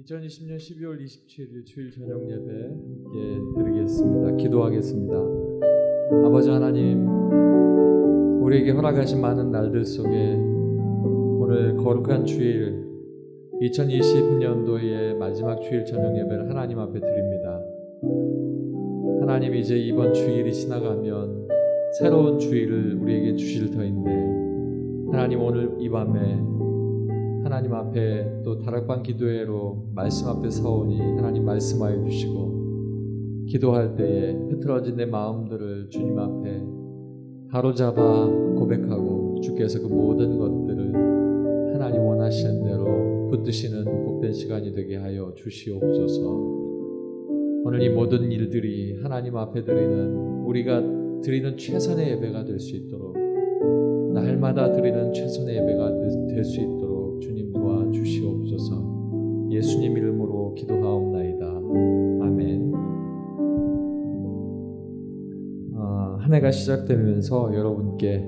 2020년 12월 27일 주일 저녁 예배 함께 드리겠습니다. 기도하겠습니다. 아버지 하나님, 우리에게 허락하신 많은 날들 속에 오늘 거룩한 주일 2020년도의 마지막 주일 저녁 예배를 하나님 앞에 드립니다. 하나님, 이제 이번 주일이 지나가면 새로운 주일을 우리에게 주실 터인데, 하나님, 오늘 이 밤에 하나님 앞에 또 다락방 기도회로 말씀 앞에 서오니 하나님 말씀하여 주시고, 기도할 때에 흐트러진 내 마음들을 주님 앞에 바로잡아 고백하고 주께서 그 모든 것들을 하나님 원하시는 대로 붙드시는 복된 시간이 되게 하여 주시옵소서. 오늘 이 모든 일들이 하나님 앞에 드리는, 우리가 드리는 최선의 예배가 될 수 있도록, 날마다 드리는 최선의 예배가 될 수 있도록 주님 도와주시옵소서. 예수님 이름으로 기도하옵나이다. 아멘. 한 해가 시작되면서 여러분께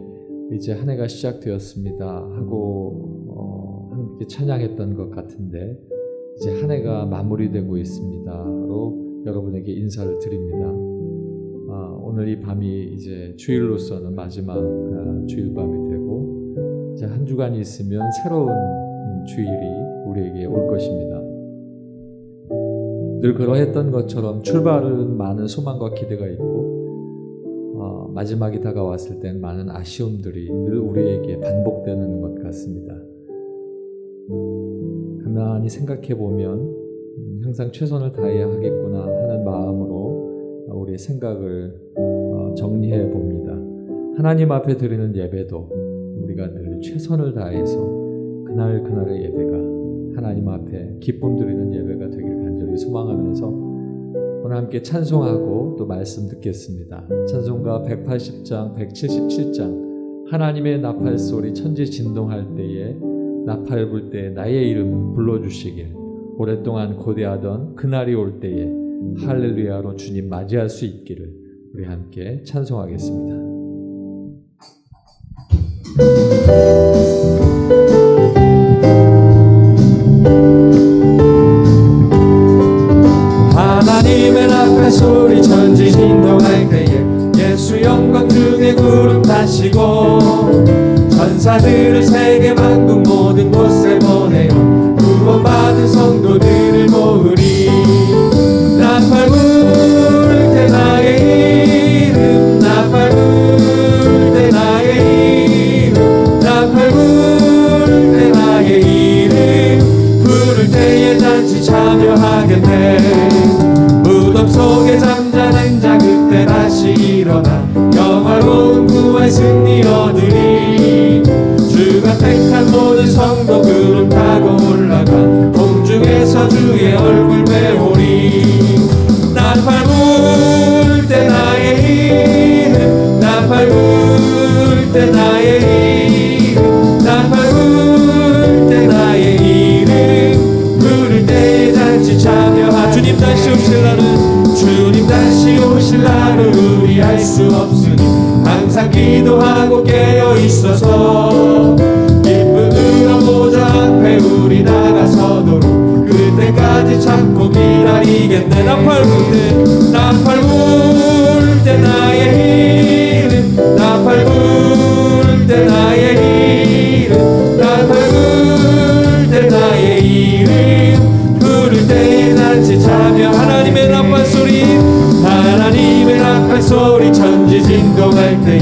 이제 한 해가 시작되었습니다 하고 함께 찬양했던 것 같은데, 이제 한 해가 마무리되고 있습니다로 여러분에게 인사를 드립니다. 오늘 이 밤이 이제 주일로서는 마지막 주일 밤이 되고, 이제 한 주간이 있으면 새로운 주일이 우리에게 올 것입니다. 늘 그러했던 것처럼 출발은 많은 소망과 기대가 있고, 마지막이 다가왔을 땐 많은 아쉬움들이 늘 우리에게 반복되는 것 같습니다. 가만히 생각해 보면 항상 최선을 다해야 하겠구나 하는 마음으로 우리의 생각을 정리해 봅니다. 하나님 앞에 드리는 예배도 우리가 늘 최선을 다해서 그날의 예배가 하나님 앞에 기쁨 드리는 예배가 되길 간절히 소망하면서 오늘 함께 찬송하고 또 말씀 듣겠습니다. 찬송가 180장 177장 하나님의 나팔 소리 천지 진동할 때에 나팔 불 때 나의 이름 불러주시길, 오랫동안 고대하던 그날이 올 때에 할렐루야로 주님 맞이할 수 있기를 우리 함께 찬송하겠습니다. 하나님의 나팔 소리 천지 진동할 때에 예수 영광 중에 구름 타시고, 천사들을 세계 만국 모든 곳에 보내어 구원받은 성도들을 모으리. 나팔 불 때 나의 이름, 나팔 불 때 나의 이름, 나팔 불 때 나의 이름, 부를 때에 잔치 참여하겠네. 무덤 속에 잠자는 자 그때 다시 일어나 영화로운 구원 승리 얻으리. 주가 택한 모든 성도 구름 타고 올라가 공중에서 주의 얼굴 배우리. 나팔 불 때 나의 이름, 나팔 불 때 나의 이름, 나팔 불 때 나의 이름, 부를 때에 잔치 참여하. 주님 다시 오실 날은, 주님 다시 오실 날을 우리 알 수 없으니 항상 기도하고 깨어 있어서 기쁜 응원 모자 앞에 우리 나가서도록 그때까지 참고 기다리겠네. 나팔 불 때 나의 이름, 나팔 불 때 나의 이름, 나팔 불 때 나의 이름, 부를 때에 잔치 참여. 하나님의 나팔 소리, 하나님의 나팔 소리 천지 진동할 때에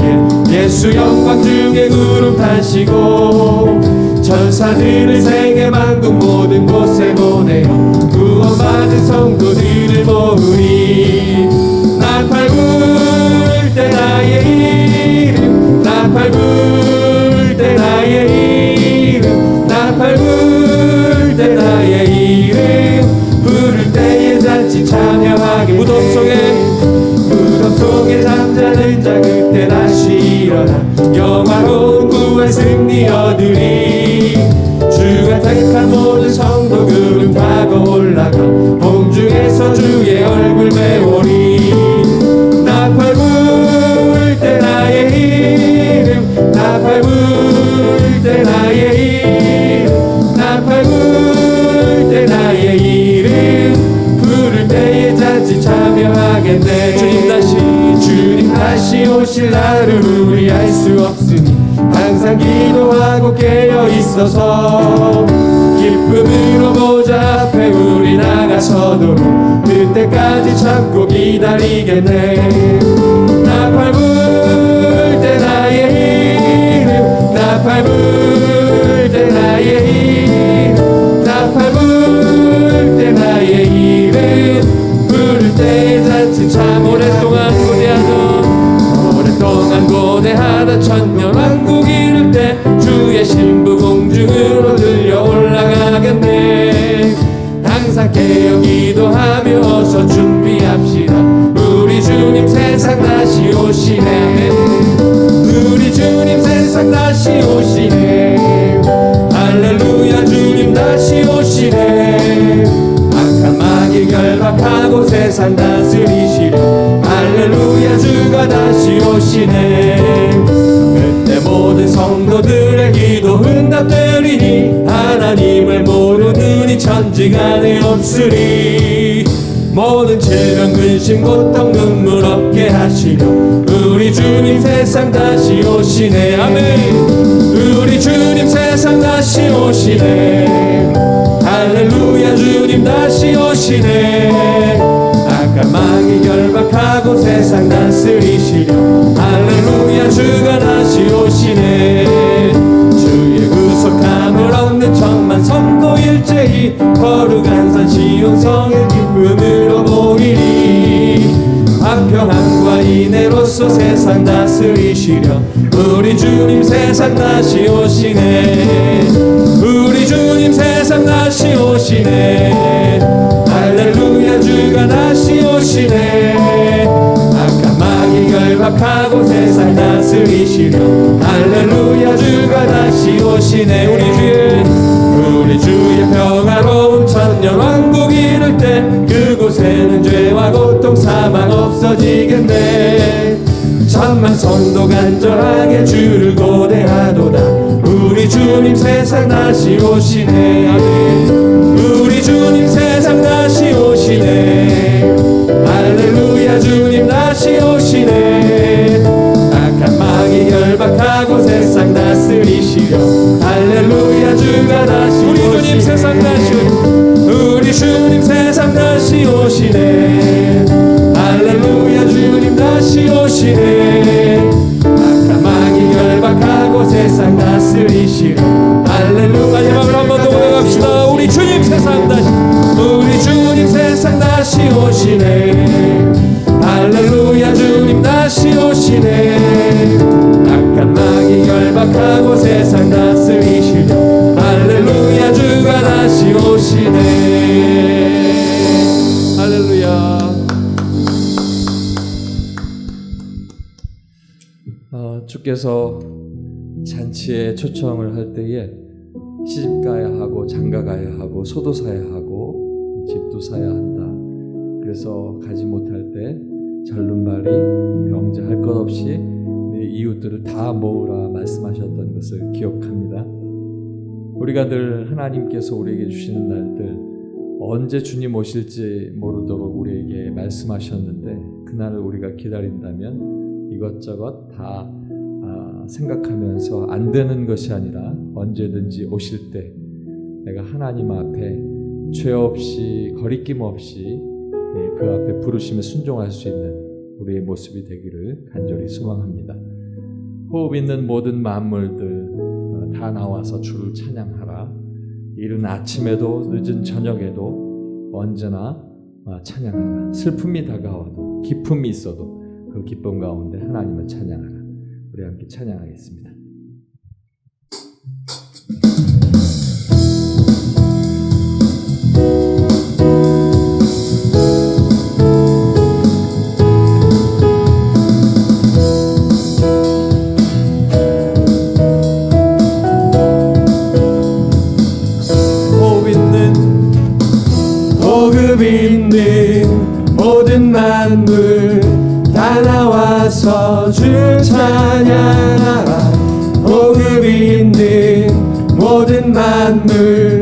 예수 영광 중에 구름 타시고, 천사들을 세계 만국 모든 곳에 보내어 구원받은 성도들을 모으리. 나팔 불 때 나의 이름, 나팔 불 때 나의 이름, 나팔 불 때 나의 이름, 부를 때에 잔치 참여하게. 무덤 속에 잠자는 자 그때 다시 일어나 영화로운 구원 승리 얻으리. 주가 택한 모든 성도 구름 타고 올라가 공중에서 주의 얼굴 배우리. 나팔 불 때 나의 이름, 나팔 불 때 나의 이름, 나팔 불 때 나의 이름, 항상 기도하고 깨어 있어서 기쁨으로 보좌 앞에 우리 나가서도록 그때까지 참고 기다리겠네. 나팔 불 때 나의 이름, 나팔 불 때 나의 이름, 나팔 불 때 나의 이름 부를 때 자칫 참 오랫동안 고대하던 천년왕국 이룰 때 주의 신부 공중으로 들려 올라가겠네. 항상 깨어 기도하며 어서 준비합시다. 우리 주님 세상 다시 오시네. 우리 주님 세상 다시 오시네. 할렐루야 주님 다시 오시네. 악한 마귀 결박하고 세상 다스리시려 할렐루야 주가 다시 오시네. 그때 모든 성도들의 기도 응답되리니 하나님을 모르느니 천지간에 없으리. 모든 질병 근심 고통 눈물 없게 하시려 우리 주님 세상 다시 오시네. 아멘. 우리 주님 세상 다시 오시네. 할렐루야 주님 다시 오시네. 악한 마귀 결박하고 세상 다스리시려 할렐루야 주가 다시 오시네. 주의 구속함을 얻는 천만 성도 일제히 거룩한 산 시온성의 기쁨으로 모이리. 화평함과 인애로서 세상 다스리시려 우리 주님 세상 다시 오시네. 우리 주님 세상 다시 오시네. 할렐루야 주가 다시 오시네. 악한 마귀 결박하고 세상 다스리시려 할렐루야 주가 다시 오시네. 우리 주의 평화로운 천년왕국 이룰 때 그곳에는 죄와 고통 사망 없어지겠네. 천만 성도 간절하게 주를 고대하도다. 우리 주님 세상 다시 오시네. 아멘. 우리 주님 세상 다시 오시네. 할렐루야 주님 다시 오시네. 악한 마귀 결박하고 세상 다스리시려 할렐루야 주가 다시 우리 오시네. 주님 세상 다시 우리 주님 세상 다시 오시네. 할렐루야 주님 다시 오시네. 악한 마귀 결박하고 세상 다스리시려 할렐루야. 마지막으로 한 번 더 고백합시다. 우리 주님 세상 다시 우리 주님 세상 다시 오시네. 할렐루야 주님 다시 오시네. 악한 마귀 결박하고 세상 다스리시려 할렐루야 주가 다시 오시네. 할렐루야. 주께서 잔치에 초청을 할 때에 시집 가야 하고 장가 가야 하고 소도 사야 하고 집도 사야 한다. 그래서 가지 못할 때 절름발이 병자할 것 없이 네 이웃들을 다 모으라 말씀하셨던 것을 기억합니다. 우리가 늘 하나님께서 우리에게 주시는 날들 언제 주님 오실지 모르도록 우리에게 말씀하셨는데 그날을 우리가 기다린다면 이것저것 다 생각하면서 안 되는 것이 아니라 언제든지 오실 때 내가 하나님 앞에 죄 없이 거리낌 없이 그 앞에 부르심에 순종할 수 있는 우리의 모습이 되기를 간절히 소망합니다. 호흡 있는 모든 만물들 다 나와서 주를 찬양하라. 이른 아침에도 늦은 저녁에도 언제나 찬양하라. 슬픔이 다가와도 기쁨이 있어도 그 기쁨 가운데 하나님을 찬양하라. 우리 함께 찬양하겠습니다. 호흡 있는 모든 만물 다 나와서 주 찬양하라. 호흡 있는 모든 만물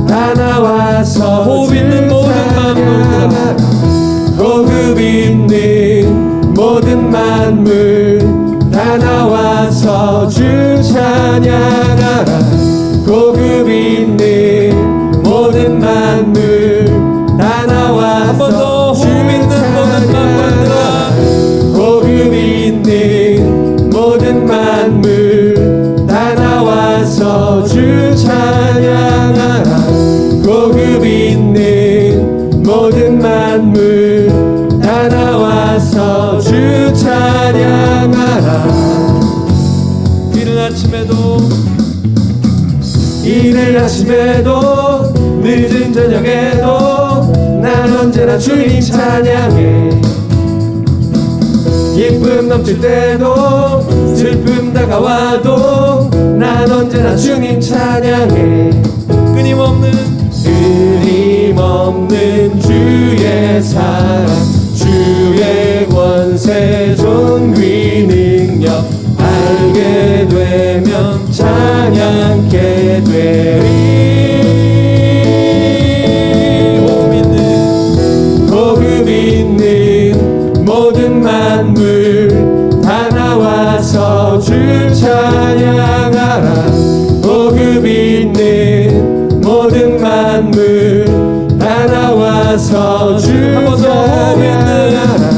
다 나와서 호흡 있는 모든 만물 호흡 있는 모든 만물 다 나와서 주 찬양하라. 고급 있는 모든 만물 다 나와서 한 번 더 호흡 있는 모든 만물들아, 고급 있는 모든 만물 다 나와서 주 찬양하라. 고급 있는 모든 만물 다 나와서 주 찬양하라. 이른 아침에도 이른 아침에도 늦은 저녁에도 난 언제나 주님 찬양해. 기쁨 넘칠 때도 슬픔 다가와도 난 언제나 주님 찬양해. 끊임없는 주의 사랑, 주의 권세, 존귀 능력 알게 되면 찬양케 되리. 고급 있는 모든 만물 다 나와서 주 찬양하라. 고급 있는 모든 만물 다 나와서 주 찬양하라.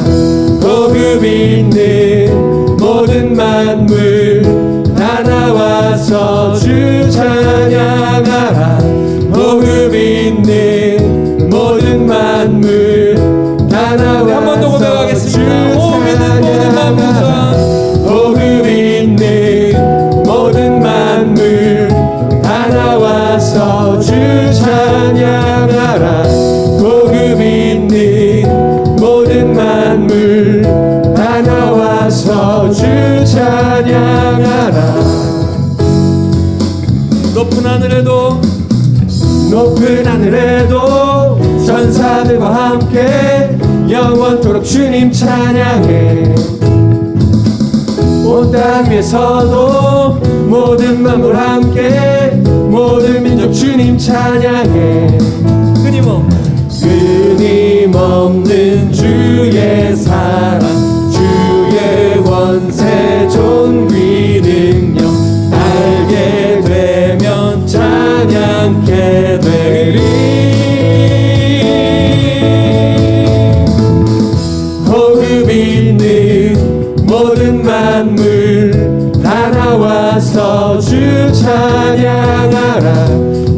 고급 있는 모든 만물 다 나와서 주 찬양하라. 고급 있는 모든 만물 다 나와서 한 번 더 고백하겠습니다. 고급 있는 모든 만물 다 나와서 주 찬양하라. 고급 있는 모든 만물 다 나와서 주 찬양하라. 높은 하늘에도 전사들과 함께 영원토록 주님 찬양해. 온 땅 위에서도 모든 만물 함께 모든 민족 주님 찬양해. 끊임없는 주의 사랑, 주의 권세, 존귀 능력 알게 되면 찬양케 되리. 고급 있는 모든 만물 다 나와서 주 찬양하라.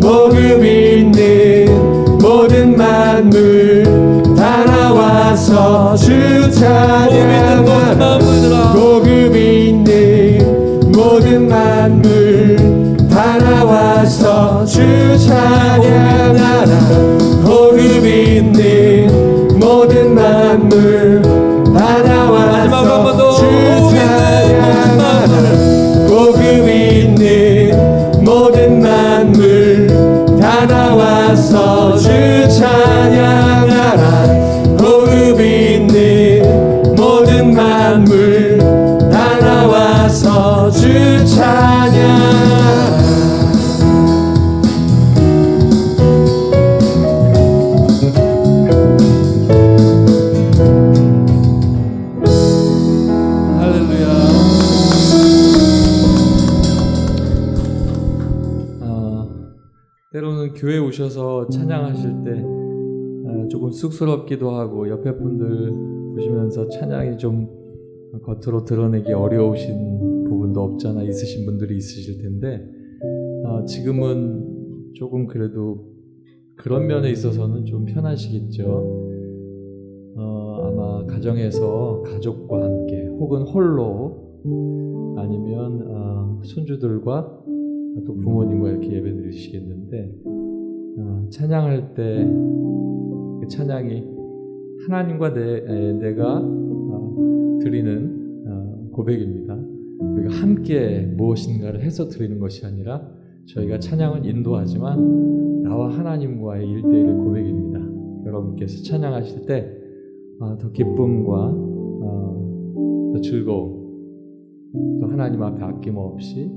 고급 있는 모든 만물 다 나와서 주 찬양하라. 고급 있는 모든 만물 다 나와서 주 찬양하라. 고급 있는 모든 만물 다 나와서 주 찬양하라. 고급 있는 모든 만물 다 나와서 주 찬양하라. 고급 있는 모든 만물 다 나와서 주 찬양하라. 때로는 교회 오셔서 찬양하실 때 조금 쑥스럽기도 하고 옆에 분들 보시면서 찬양이 좀 겉으로 드러내기 어려우신 부분도 없잖아 있으신 분들이 있으실 텐데 지금은 조금 그래도 그런 면에 있어서는 좀 편하시겠죠. 아마 가정에서 가족과 함께 혹은 홀로 아니면 손주들과 또 부모님과 이렇게 예배 드리시겠는데 찬양할 때 그 찬양이 하나님과 내가 드리는 고백입니다. 우리가 함께 무엇인가를 해서 드리는 것이 아니라 저희가 찬양은 인도하지만 나와 하나님과의 1:1 고백입니다. 여러분께서 찬양하실 때 더 기쁨과 더 즐거움, 또 하나님 앞에 아낌없이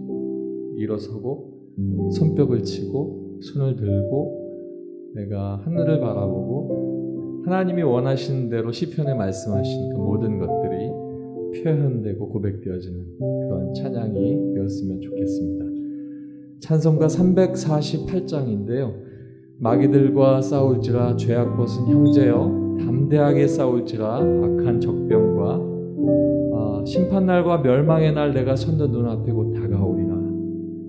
일어서고 손뼉을 치고 손을 들고 내가 하늘을 바라보고 하나님이 원하시는 대로 시편에 말씀하신 그 모든 것들이 표현되고 고백되어지는 그런 찬양이 되었으면 좋겠습니다. 찬송가 348장인데요. 마귀들과 싸울지라 죄악 벗은 형제여 담대하게 싸울지라 악한 적병과 심판날과 멸망의 날 내가 선도 눈앞에 곧 다가오리라.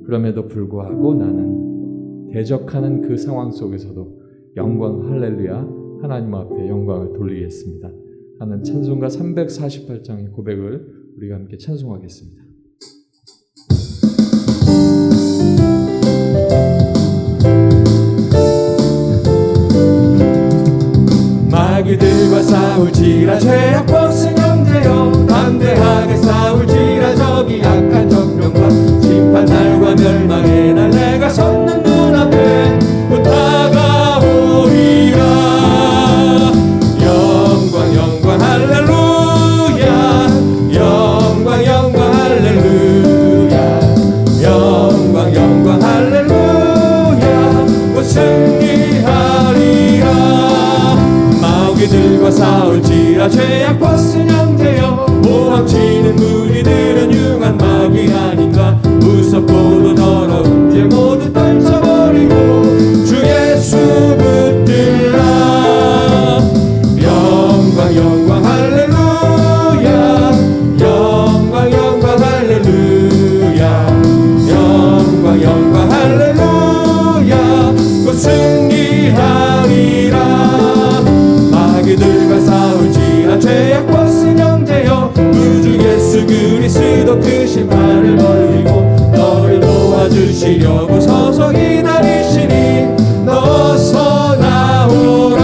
그럼에도 불구하고 나는 대적하는 그 상황 속에서도 영광 할렐루야 하나님 앞에 영광을 돌리겠습니다 하는 찬송가 348장의 고백을 우리가 함께 찬송하겠습니다. 마귀들과 싸울지라 죄악 벗은 형제여 담대하게 싸울지라 적이 악한 적병과 심판날과 멸망의 날 내가 섰는 눈앞에 곧 다가오리라. 영광 영광 할렐루야 영광 영광 할렐루야 영광 영광 할렐루야 곧 승리하리라. 마귀들과 싸울지라 죄악 벗은 형제여 모함치는 무리들은 융한 마귀 아닌가. 무섭고도 더러운 죄 모두 떨쳐버리고 주 예수 붙들라. 영광 영광 할렐루야 영광 영광 할렐루야 영광 영광 할렐루야 곧 승리하리라. 마귀들과 싸울지라 죄악 벗은 형제여 우주 예수 그리스도 그 심판을 벌리고 너를 도와주시려고 서서 기다리시니 너서 나오라.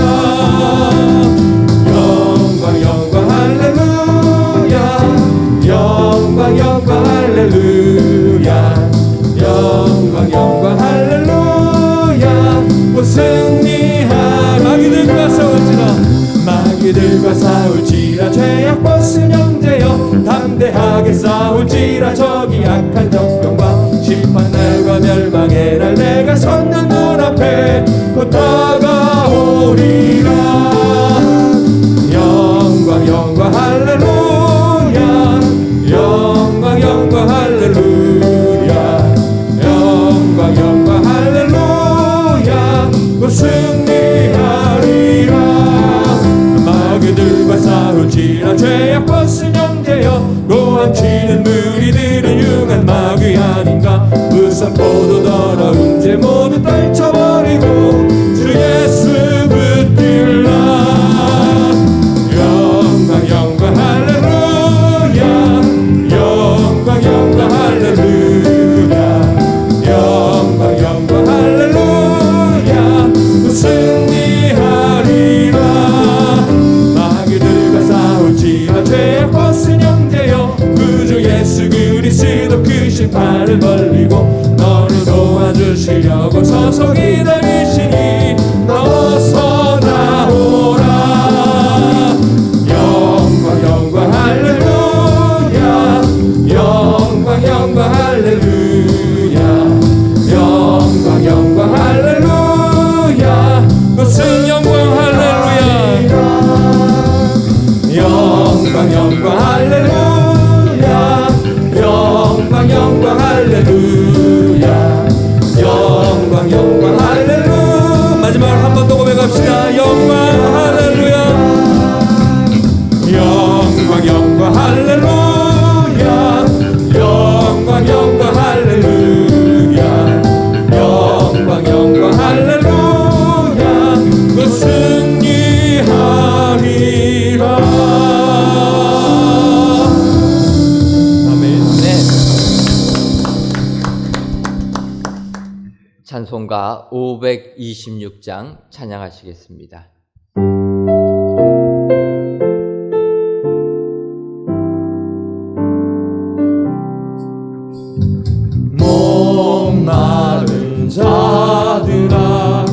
영광 영광 할렐루야 영광 영광 할렐루야 영광 영광 할렐루야 곧 승리하라. 마귀들과 싸울지라 마귀들과 싸울지라 죄악 벗은 형제여 담대하게 싸울지라 적이 악한 적병과 심판날과 멸망의 날 내가 섰는 눈앞에 곧 다가오리라. 영광 영광 할렐루야 영광 영광 할렐루야 영광 영광 할렐루야 곧 승리하리라. 마귀들과 싸울지라 죄악 벗은 형제여 고함치는 무리들은 융한 마귀 아닌가. 무섭고도 더러운 죄 모두 떨쳐버리고 주 예수 붙들라. 영광 영광 할렐루야 영광 영광 할렐루야 영광 영광 할렐루야 곧 승리하리라. 마귀들과 싸울지라 죄악 벗은 형제여 구주 예수 그리스도 그 심판을 벌리고 너를 도와주시려고 서서 기다리시니 너서 나오라. 영광 영광 할렐루야 영광 영광 할렐루야 영광 영광 할렐루야 곧 승영광 할렐루야 영광 영광 할렐루야 영광 영광 할렐루야 영광 영광 할렐루야. 마지막으로 한 번 더 고백합시다. 영광 할렐루야 영광 영광 할렐루야 영광 영광 할렐루야 영광 영광 할렐루야 곧 승리하리라. 아멘. 찬송가 526장 찬양하시겠습니다. 목마른 자들아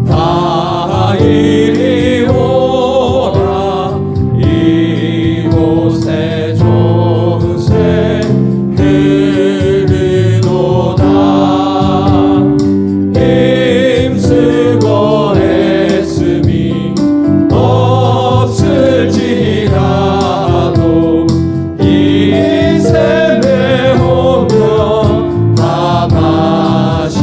다 이리 오라. 이곳에 좋은 새 흐르도다. 힘쓰고 애씀이 없을지라도 이 샘에 오면 다 마시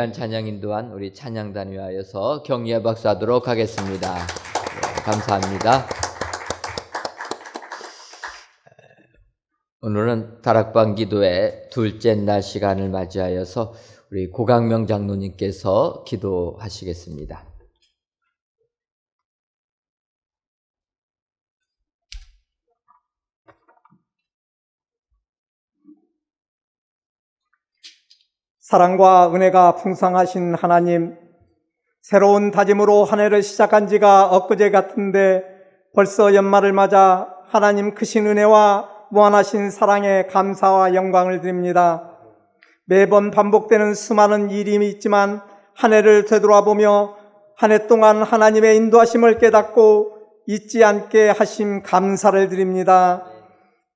귀한 찬양 인도한 우리 찬양단 위하여서 격려의 박수하도록 하겠습니다. 네, 감사합니다. 오늘은 다락방 기도의 둘째 날 시간을 맞이하여서 우리 고강명 장로님께서 기도하시겠습니다. 사랑과 은혜가 풍성하신 하나님, 새로운 다짐으로 한 해를 시작한 지가 엊그제 같은데 벌써 연말을 맞아 하나님 크신 은혜와 무한하신 사랑에 감사와 영광을 드립니다. 매번 반복되는 수많은 일이 있지만 한 해를 되돌아보며 한 해 동안 하나님의 인도하심을 깨닫고 잊지 않게 하심 감사를 드립니다.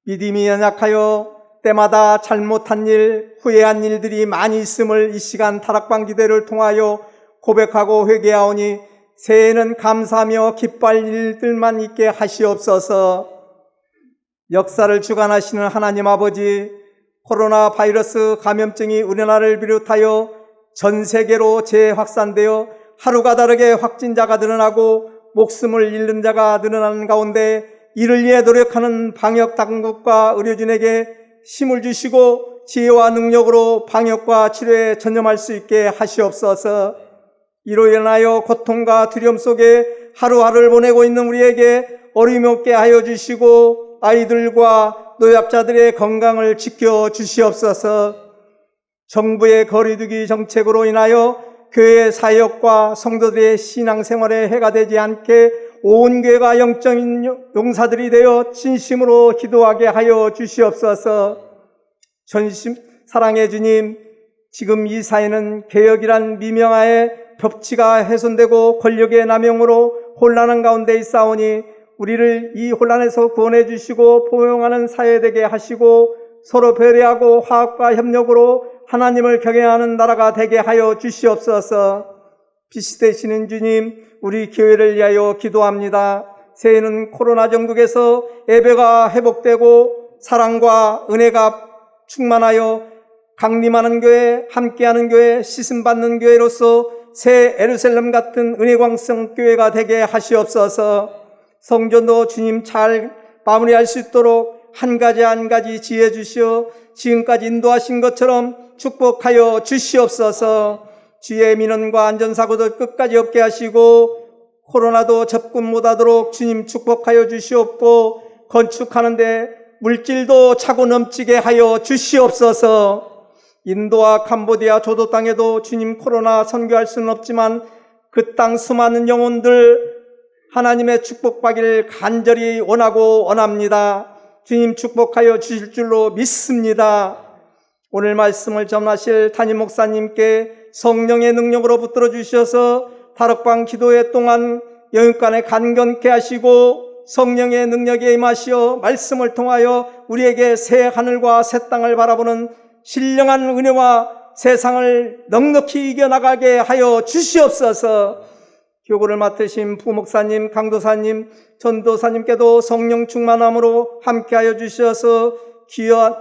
믿음이 연약하여 때마다 잘못한 일, 후회한 일들이 많이 있음을 이 시간 다락방 기도를 통하여 고백하고 회개하오니 새해에는 감사하며 기뻐할 일들만 있게 하시옵소서. 역사를 주관하시는 하나님 아버지, 코로나 바이러스 감염증이 우리나라를 비롯하여 전 세계로 재확산되어 하루가 다르게 확진자가 늘어나고 목숨을 잃는 자가 늘어나는 가운데 이를 위해 노력하는 방역 당국과 의료진에게 힘을 주시고 지혜와 능력으로 방역과 치료에 전념할 수 있게 하시옵소서. 이로 인하여 고통과 두려움 속에 하루하루를 보내고 있는 우리에게 어려움 없게 하여 주시고 아이들과 노약자들의 건강을 지켜 주시옵소서. 정부의 거리두기 정책으로 인하여 교회 사역과 성도들의 신앙생활에 해가 되지 않게 온 교회가 영적인 용사들이 되어 진심으로 기도하게 하여 주시옵소서. 전심 사랑의 주님, 지금 이 사회는 개혁이란 미명하에 법치가 훼손되고 권력의 남용으로 혼란한 가운데 있사오니 우리를 이 혼란에서 구원해 주시고 포용하는 사회 되게 하시고 서로 배려하고 화합과 협력으로 하나님을 경외하는 나라가 되게 하여 주시옵소서. 빛이 되시는 주님, 우리 교회를 위하여 기도합니다. 새해는 코로나 전국에서 예배가 회복되고 사랑과 은혜가 충만하여 강림하는 교회, 함께하는 교회, 씻음받는 교회로서 새 예루살렘 같은 은혜광성 교회가 되게 하시옵소서. 성전도 주님 잘 마무리할 수 있도록 한 가지 한 가지 지혜 주시어 지금까지 인도하신 것처럼 축복하여 주시옵소서. 주의 민원과 안전사고도 끝까지 없게 하시고 코로나도 접근 못하도록 주님 축복하여 주시옵고 건축하는데 물질도 차고 넘치게 하여 주시옵소서. 인도와 캄보디아 조도 땅에도 주님 코로나 선교할 수는 없지만 그 땅 수많은 영혼들 하나님의 축복받기를 간절히 원합니다. 주님 축복하여 주실 줄로 믿습니다. 오늘 말씀을 전하실 담임 목사님께 성령의 능력으로 붙들어 주셔서 다락방 기도회 동안 영육간에 간견케 하시고 성령의 능력에 임하시어 말씀을 통하여 우리에게 새 하늘과 새 땅을 바라보는 신령한 은혜와 세상을 넉넉히 이겨나가게 하여 주시옵소서. 교구를 맡으신 부목사님, 강도사님, 전도사님께도 성령 충만함으로 함께하여 주셔서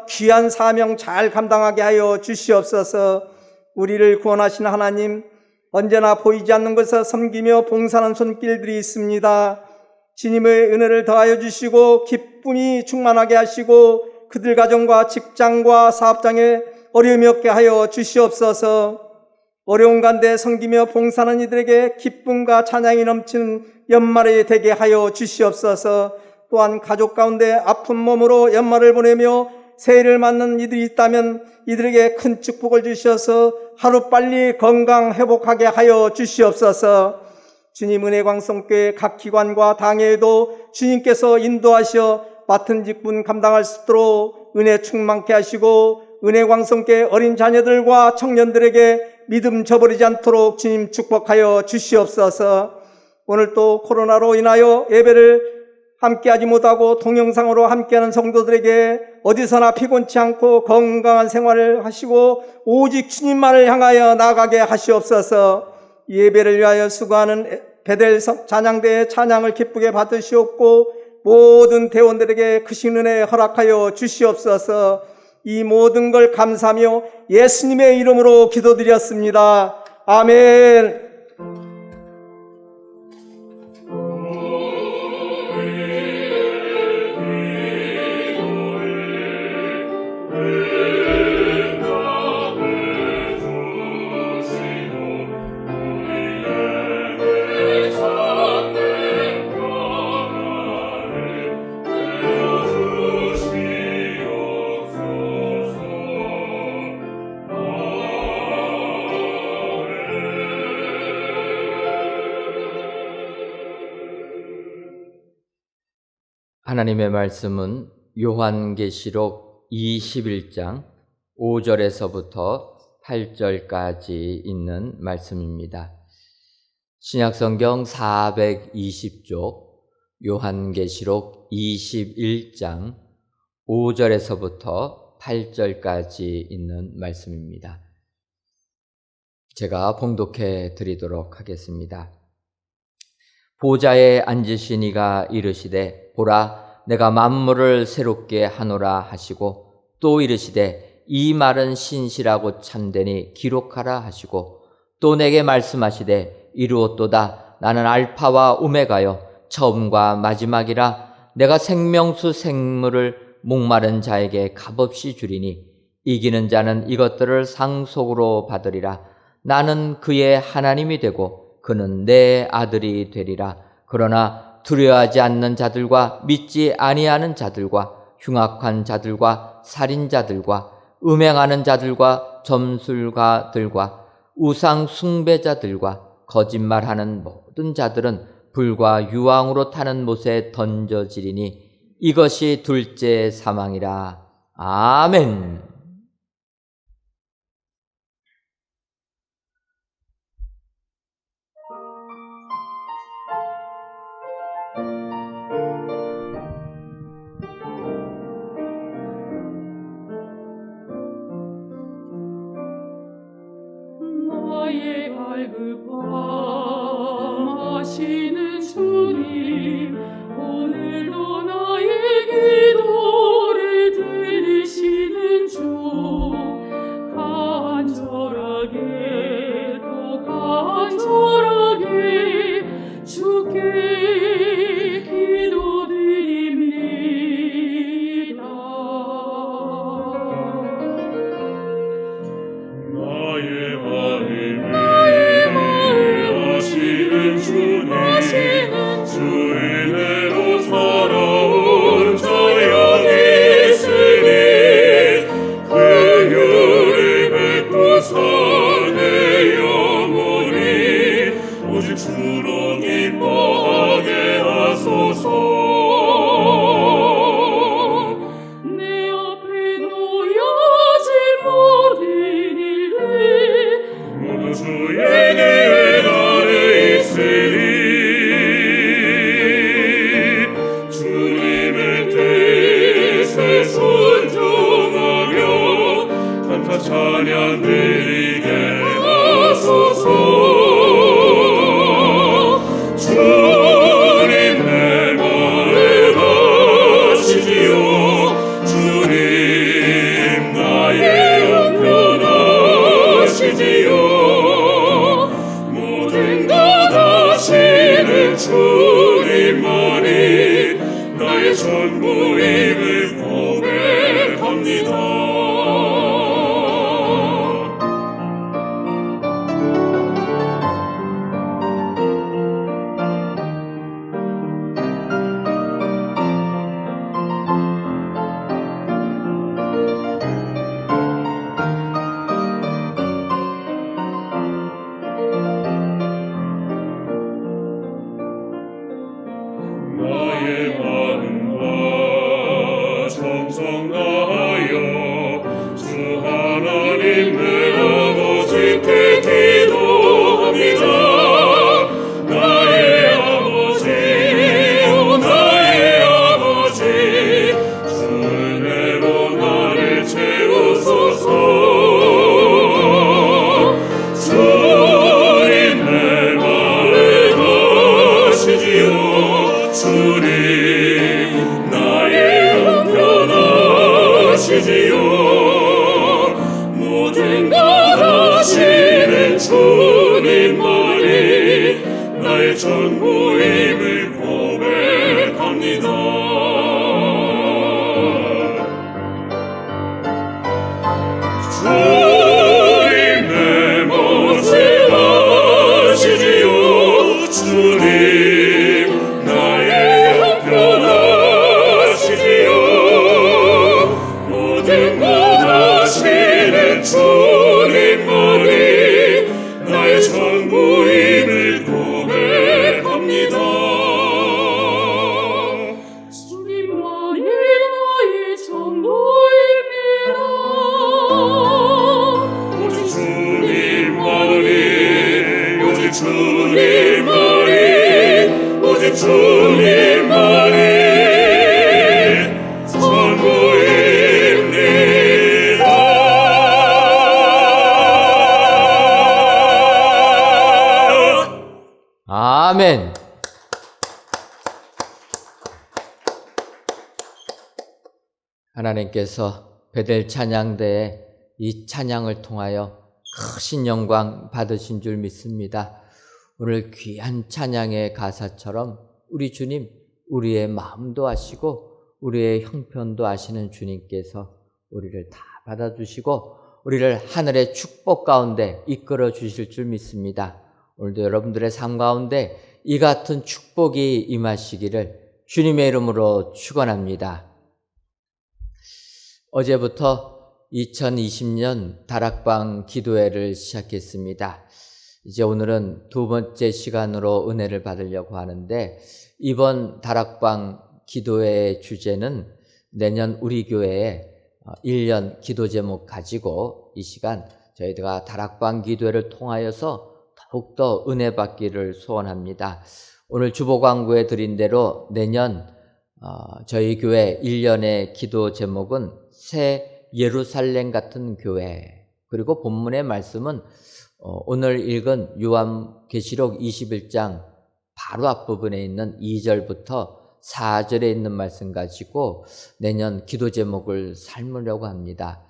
귀한 사명 잘 감당하게 하여 주시옵소서. 우리를 구원하신 하나님, 언제나 보이지 않는 것을 섬기며 봉사하는 손길들이 있습니다. 주님의 은혜를 더하여 주시고 기쁨이 충만하게 하시고 그들 가정과 직장과 사업장에 어려움이 없게 하여 주시옵소서. 어려운 가운데 섬기며 봉사하는 이들에게 기쁨과 찬양이 넘치는 연말이 되게 하여 주시옵소서. 또한 가족 가운데 아픈 몸으로 연말을 보내며 새해를 맞는 이들이 있다면 이들에게 큰 축복을 주셔서 하루빨리 건강 회복하게 하여 주시옵소서. 주님 은혜광성교회 각 기관과 당회에도 주님께서 인도하셔 맡은 직분 감당할 수 있도록 은혜 충만케 하시고 은혜광성교회 어린 자녀들과 청년들에게 믿음 저버리지 않도록 주님 축복하여 주시옵소서. 오늘 또 코로나로 인하여 예배를 함께하지 못하고 동영상으로 함께하는 성도들에게 어디서나 피곤치 않고 건강한 생활을 하시고 오직 주님만을 향하여 나아가게 하시옵소서. 예배를 위하여 수고하는 베델 찬양대의 찬양을 기쁘게 받으시옵고 모든 대원들에게 크신 은혜 허락하여 주시옵소서. 이 모든 걸 감사하며 예수님의 이름으로 기도드렸습니다. 아멘. 하나님의 말씀은 요한계시록 21장 5절에서부터 8절까지 있는 말씀입니다. 신약성경 420쪽 요한계시록 21장 5절에서부터 8절까지 있는 말씀입니다. 제가 봉독해 드리도록 하겠습니다. 보좌에 앉으신 이가 이르시되 보라 내가 만물을 새롭게 하노라 하시고 또 이르시되 이 말은 신실하고 참되니 기록하라 하시고 또 내게 말씀하시되 이루었도다 나는 알파와 오메가요 처음과 마지막이라 내가 생명수 생물을 목마른 자에게 값없이 주리니 이기는 자는 이것들을 상속으로 받으리라. 나는 그의 하나님이 되고 그는 내 아들이 되리라. 그러나 두려워하지 않는 자들과 믿지 아니하는 자들과 흉악한 자들과 살인자들과 음행하는 자들과 점술가들과 우상 숭배자들과 거짓말하는 모든 자들은 불과 유황으로 타는 못에 던져지리니 이것이 둘째 사망이라. 아멘. 나의 갈급함하시는 주님 오늘도 나의 기도를 들으시는 주 간절하게 또 간절하게 주께 기도드립니다. 나의 마음을 아시는 주님 주 은혜로 살아온 저 여기 있으니 그 유를 뵙고서 내 영혼이 오직 주로 기뻐하게 하소서. 내 앞에 놓여진 모든 일을 모두 주에게 나를 있으리. 주님의 뜻에 순종하며 감사 찬양 드리게 하소서. 주님 내 마음 아시지요. 주님 나의 형편 아시지요. 모든 것 아시는 주님만이 나의 전부임을 고백합니다. 나의 마음과 정성 다하여 주 하나님 내 아버지께 기도합니다. 나의 아버지 오 나의 아버지 주 은혜로 나를 채우소서. 주님 내 마음 아시지요. 주님 나의 형편 아시지요. 주님만이 전부입니다. 아멘. 하나님께서 베델 찬양대에 이 찬양을 통하여 크신 영광 받으신 줄 믿습니다. 오늘 귀한 찬양의 가사처럼 우리 주님, 우리의 마음도 아시고 우리의 형편도 아시는 주님께서 우리를 다 받아주시고 우리를 하늘의 축복 가운데 이끌어 주실 줄 믿습니다. 오늘도 여러분들의 삶 가운데 이 같은 축복이 임하시기를 주님의 이름으로 축원합니다. 어제부터 2020년 다락방 기도회를 시작했습니다. 이제 오늘은 두 번째 시간으로 은혜를 받으려고 하는데, 이번 다락방 기도회의 주제는 내년 우리 교회에 1년 기도 제목 가지고 이 시간 저희가 다락방 기도회를 통하여서 더욱더 은혜 받기를 소원합니다. 오늘 주보 광고에 드린 대로 내년 저희 교회 1년의 기도 제목은 새 예루살렘 같은 교회, 그리고 본문의 말씀은 오늘 읽은 요한계시록 21장 바로 앞부분에 있는 2절부터 4절에 있는 말씀 가지고 내년 기도 제목을 삼으려고 합니다.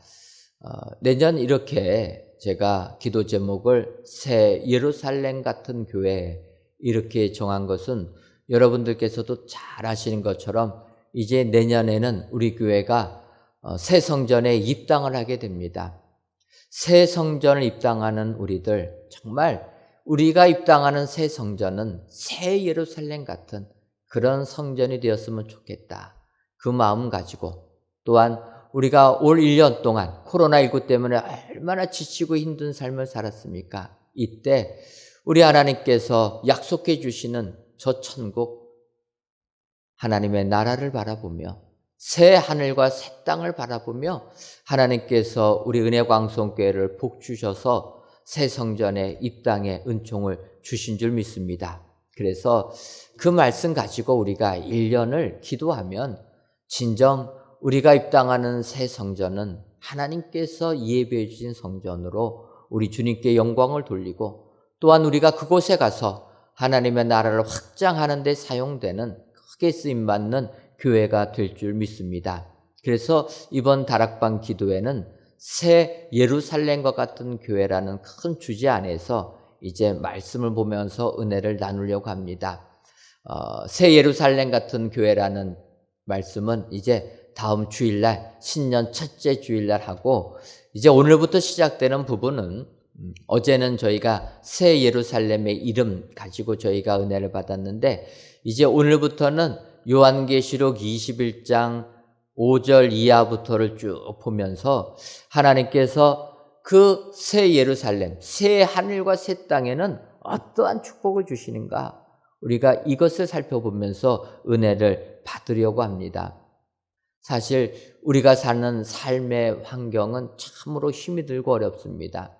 내년 이렇게 제가 기도 제목을 새 예루살렘 같은 교회 이렇게 정한 것은 여러분들께서도 잘 아시는 것처럼 이제 내년에는 우리 교회가 새 성전에 입당을 하게 됩니다. 새 성전을 입당하는 우리들, 정말 우리가 입당하는 새 성전은 새 예루살렘 같은 그런 성전이 되었으면 좋겠다. 그 마음 가지고, 또한 우리가 올 1년 동안 코로나19 때문에 얼마나 지치고 힘든 삶을 살았습니까? 이때 우리 하나님께서 약속해 주시는 저 천국, 하나님의 나라를 바라보며 새 하늘과 새 땅을 바라보며 하나님께서 우리 은혜광성교회를 복 주셔서 새 성전에 입당의 은총을 주신 줄 믿습니다. 그래서 그 말씀 가지고 우리가 1년을 기도하면 진정 우리가 입당하는 새 성전은 하나님께서 예배해 주신 성전으로 우리 주님께 영광을 돌리고, 또한 우리가 그곳에 가서 하나님의 나라를 확장하는 데 사용되는 크게 쓰임받는 교회가 될 줄 믿습니다. 그래서 이번 다락방 기도회는 새 예루살렘과 같은 교회라는 큰 주제 안에서 이제 말씀을 보면서 은혜를 나누려고 합니다. 새 예루살렘 같은 교회라는 말씀은 이제 다음 주일날, 신년 첫째 주일날 하고, 이제 오늘부터 시작되는 부분은 어제는 저희가 새 예루살렘의 이름 가지고 저희가 은혜를 받았는데, 이제 오늘부터는 요한계시록 21장 5절 이하부터를 쭉 보면서 하나님께서 그 새 예루살렘, 새 하늘과 새 땅에는 어떠한 축복을 주시는가, 우리가 이것을 살펴보면서 은혜를 받으려고 합니다. 사실 우리가 사는 삶의 환경은 참으로 힘이 들고 어렵습니다.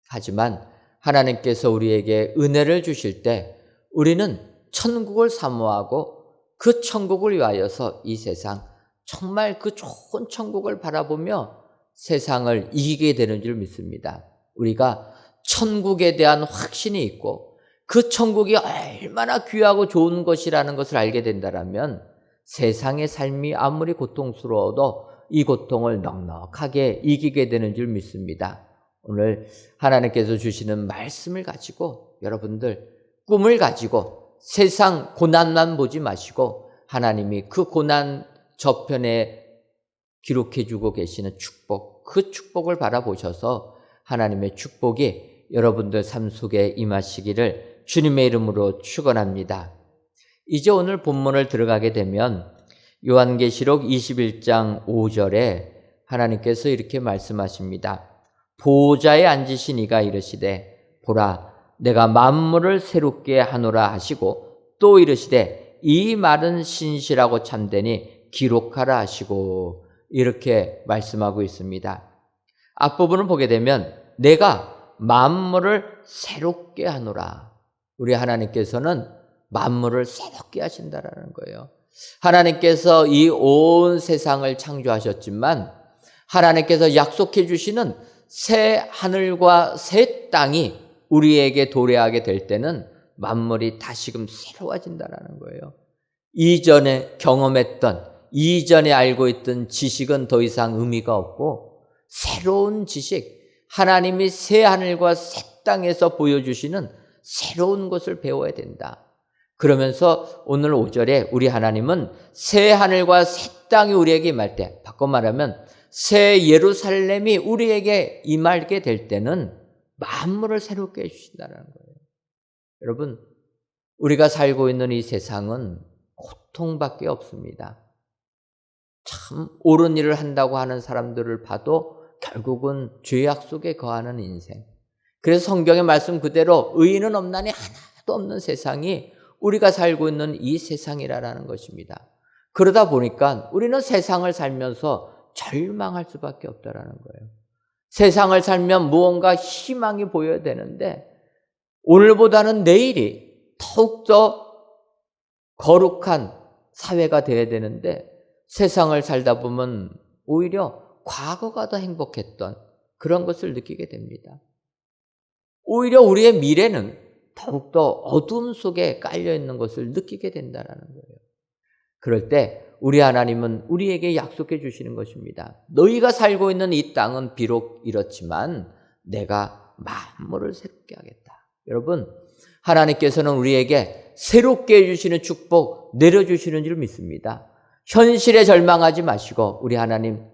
하지만 하나님께서 우리에게 은혜를 주실 때 우리는 천국을 사모하고 그 천국을 위하여서 이 세상, 정말 그 좋은 천국을 바라보며 세상을 이기게 되는 줄 믿습니다. 우리가 천국에 대한 확신이 있고 그 천국이 얼마나 귀하고 좋은 것이라는 것을 알게 된다면 세상의 삶이 아무리 고통스러워도 이 고통을 넉넉하게 이기게 되는 줄 믿습니다. 오늘 하나님께서 주시는 말씀을 가지고 여러분들 꿈을 가지고 세상 고난만 보지 마시고 하나님이 그 고난 저편에 기록해 주고 계시는 축복, 그 축복을 바라보셔서 하나님의 축복이 여러분들 삶 속에 임하시기를 주님의 이름으로 축원합니다. 이제 오늘 본문을 들어가게 되면 요한계시록 21장 5절에 하나님께서 이렇게 말씀하십니다. 보좌에 앉으신 이가 이르시되 보라 내가 만물을 새롭게 하노라 하시고, 또 이르시되 이 말은 신실하고 참되니 기록하라 하시고, 이렇게 말씀하고 있습니다. 앞부분을 보게 되면 내가 만물을 새롭게 하노라. 우리 하나님께서는 만물을 새롭게 하신다라는 거예요. 하나님께서 이 온 세상을 창조하셨지만 하나님께서 약속해 주시는 새 하늘과 새 땅이 우리에게 도래하게 될 때는 만물이 다시금 새로워진다라는 거예요. 이전에 경험했던, 이전에 알고 있던 지식은 더 이상 의미가 없고 새로운 지식, 하나님이 새 하늘과 새 땅에서 보여주시는 새로운 것을 배워야 된다. 그러면서 오늘 5절에 우리 하나님은 새 하늘과 새 땅이 우리에게 임할 때, 바꿔 말하면 새 예루살렘이 우리에게 임하게 될 때는 만물을 새롭게 해주신다는 거예요. 여러분, 우리가 살고 있는 이 세상은 고통밖에 없습니다. 참 옳은 일을 한다고 하는 사람들을 봐도 결국은 죄악 속에 거하는 인생. 그래서 성경의 말씀 그대로 의인은 없나니 하나도 없는 세상이 우리가 살고 있는 이 세상이라는 것입니다. 그러다 보니까 우리는 세상을 살면서 절망할 수밖에 없다라는 거예요. 세상을 살면 무언가 희망이 보여야 되는데 오늘보다는 내일이 더욱더 거룩한 사회가 되어야 되는데 세상을 살다 보면 오히려 과거가 더 행복했던 그런 것을 느끼게 됩니다. 오히려 우리의 미래는 더욱더 어둠 속에 깔려있는 것을 느끼게 된다는 거예요. 그럴 때 우리 하나님은 우리에게 약속해 주시는 것입니다. 너희가 살고 있는 이 땅은 비록 이렇지만 내가 만물을 새롭게 하겠다. 여러분, 하나님께서는 우리에게 새롭게 해주시는 축복 내려주시는 줄 믿습니다. 현실에 절망하지 마시고 우리 하나님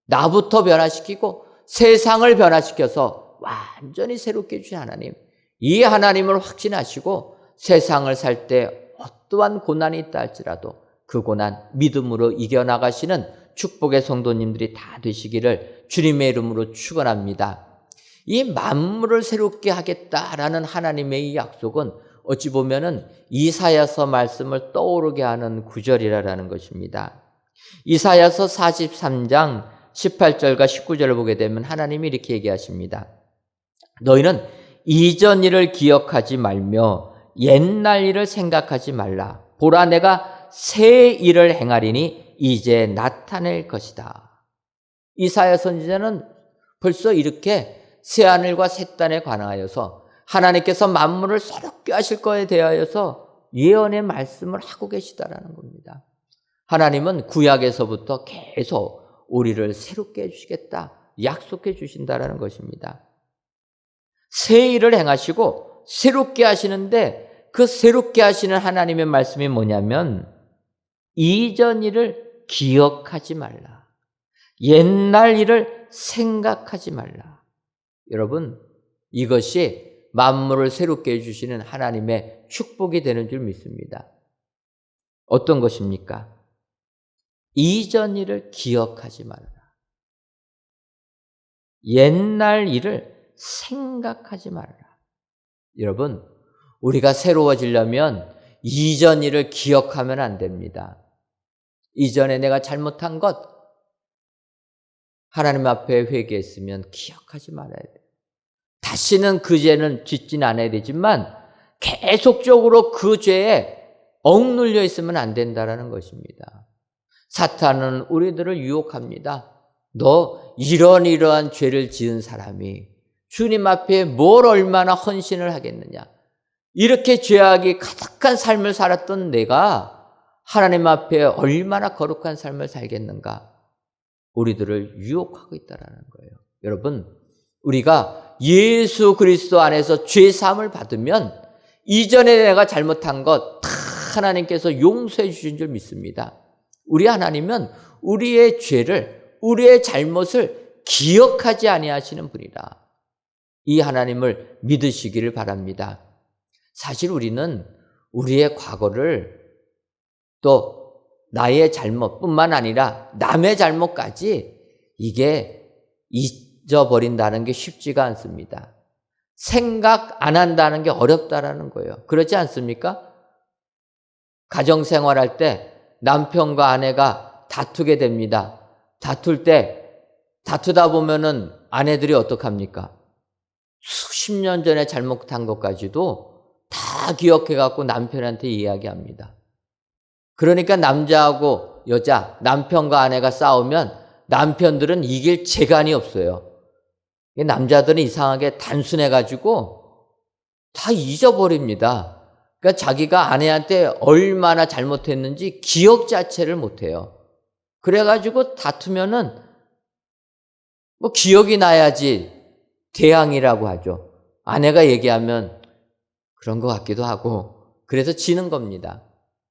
나부터 변화시키고 세상을 변화시켜서 완전히 새롭게 해주신 하나님, 이 하나님을 확신하시고 세상을 살 때 어떠한 고난이 있다 할지라도 그 고난 믿음으로 이겨나가시는 축복의 성도님들이 다 되시기를 주님의 이름으로 축원합니다. 이 만물을 새롭게 하겠다라는 하나님의 이 약속은 어찌 보면은 이사야서 말씀을 떠오르게 하는 구절이라는 것입니다. 이사야서 43장 18절과 19절을 보게 되면 하나님이 이렇게 얘기하십니다. 너희는 이전 일을 기억하지 말며 옛날 일을 생각하지 말라. 보라, 내가 새 일을 행하리니 이제 나타낼 것이다. 이사야 선지자는 벌써 이렇게 새 하늘과 새 땅에 관하여서 하나님께서 만물을 새롭게 하실 것에 대하여서 예언의 말씀을 하고 계시다라는 겁니다. 하나님은 구약에서부터 계속 우리를 새롭게 해주시겠다 약속해 주신다라는 것입니다. 새 일을 행하시고 새롭게 하시는데 그 새롭게 하시는 하나님의 말씀이 뭐냐면 이전 일을 기억하지 말라. 옛날 일을 생각하지 말라. 여러분, 이것이 만물을 새롭게 해주시는 하나님의 축복이 되는 줄 믿습니다. 어떤 것입니까? 이전 일을 기억하지 말라. 옛날 일을 생각하지 말라. 여러분, 우리가 새로워지려면 이전 일을 기억하면 안 됩니다. 이전에 내가 잘못한 것 하나님 앞에 회개했으면 기억하지 말아야 돼요. 다시는 그 죄는 짓진 않아야 되지만 계속적으로 그 죄에 억눌려 있으면 안 된다는 것입니다. 사탄은 우리들을 유혹합니다. 너 이러한 죄를 지은 사람이 주님 앞에 뭘 얼마나 헌신을 하겠느냐. 이렇게 죄악이 가득한 삶을 살았던 내가 하나님 앞에 얼마나 거룩한 삶을 살겠는가. 우리들을 유혹하고 있다는 거예요. 여러분, 우리가 예수 그리스도 안에서 죄사함을 받으면 이전에 내가 잘못한 것 다 하나님께서 용서해 주신 줄 믿습니다. 우리 하나님은 우리의 죄를, 우리의 잘못을 기억하지 아니하시는 분이다. 이 하나님을 믿으시기를 바랍니다. 사실 우리는 우리의 과거를 또 나의 잘못뿐만 아니라 남의 잘못까지 이게 잊어버린다는 게 쉽지가 않습니다. 생각 안 한다는 게 어렵다라는 거예요. 그렇지 않습니까? 가정생활할 때 남편과 아내가 다투게 됩니다. 다투다 보면은 아내들이 어떡합니까? 수십 년 전에 잘못한 것까지도 다 다 기억해 갖고 남편한테 이야기합니다. 그러니까 남자하고 여자, 남편과 아내가 싸우면 남편들은 이길 재간이 없어요. 남자들은 이상하게 단순해가지고 다 잊어버립니다. 그러니까 자기가 아내한테 얼마나 잘못했는지 기억 자체를 못해요. 그래가지고 다투면은 뭐 기억이 나야지 대항이라고 하죠. 아내가 얘기하면 그런 것 같기도 하고 그래서 지는 겁니다.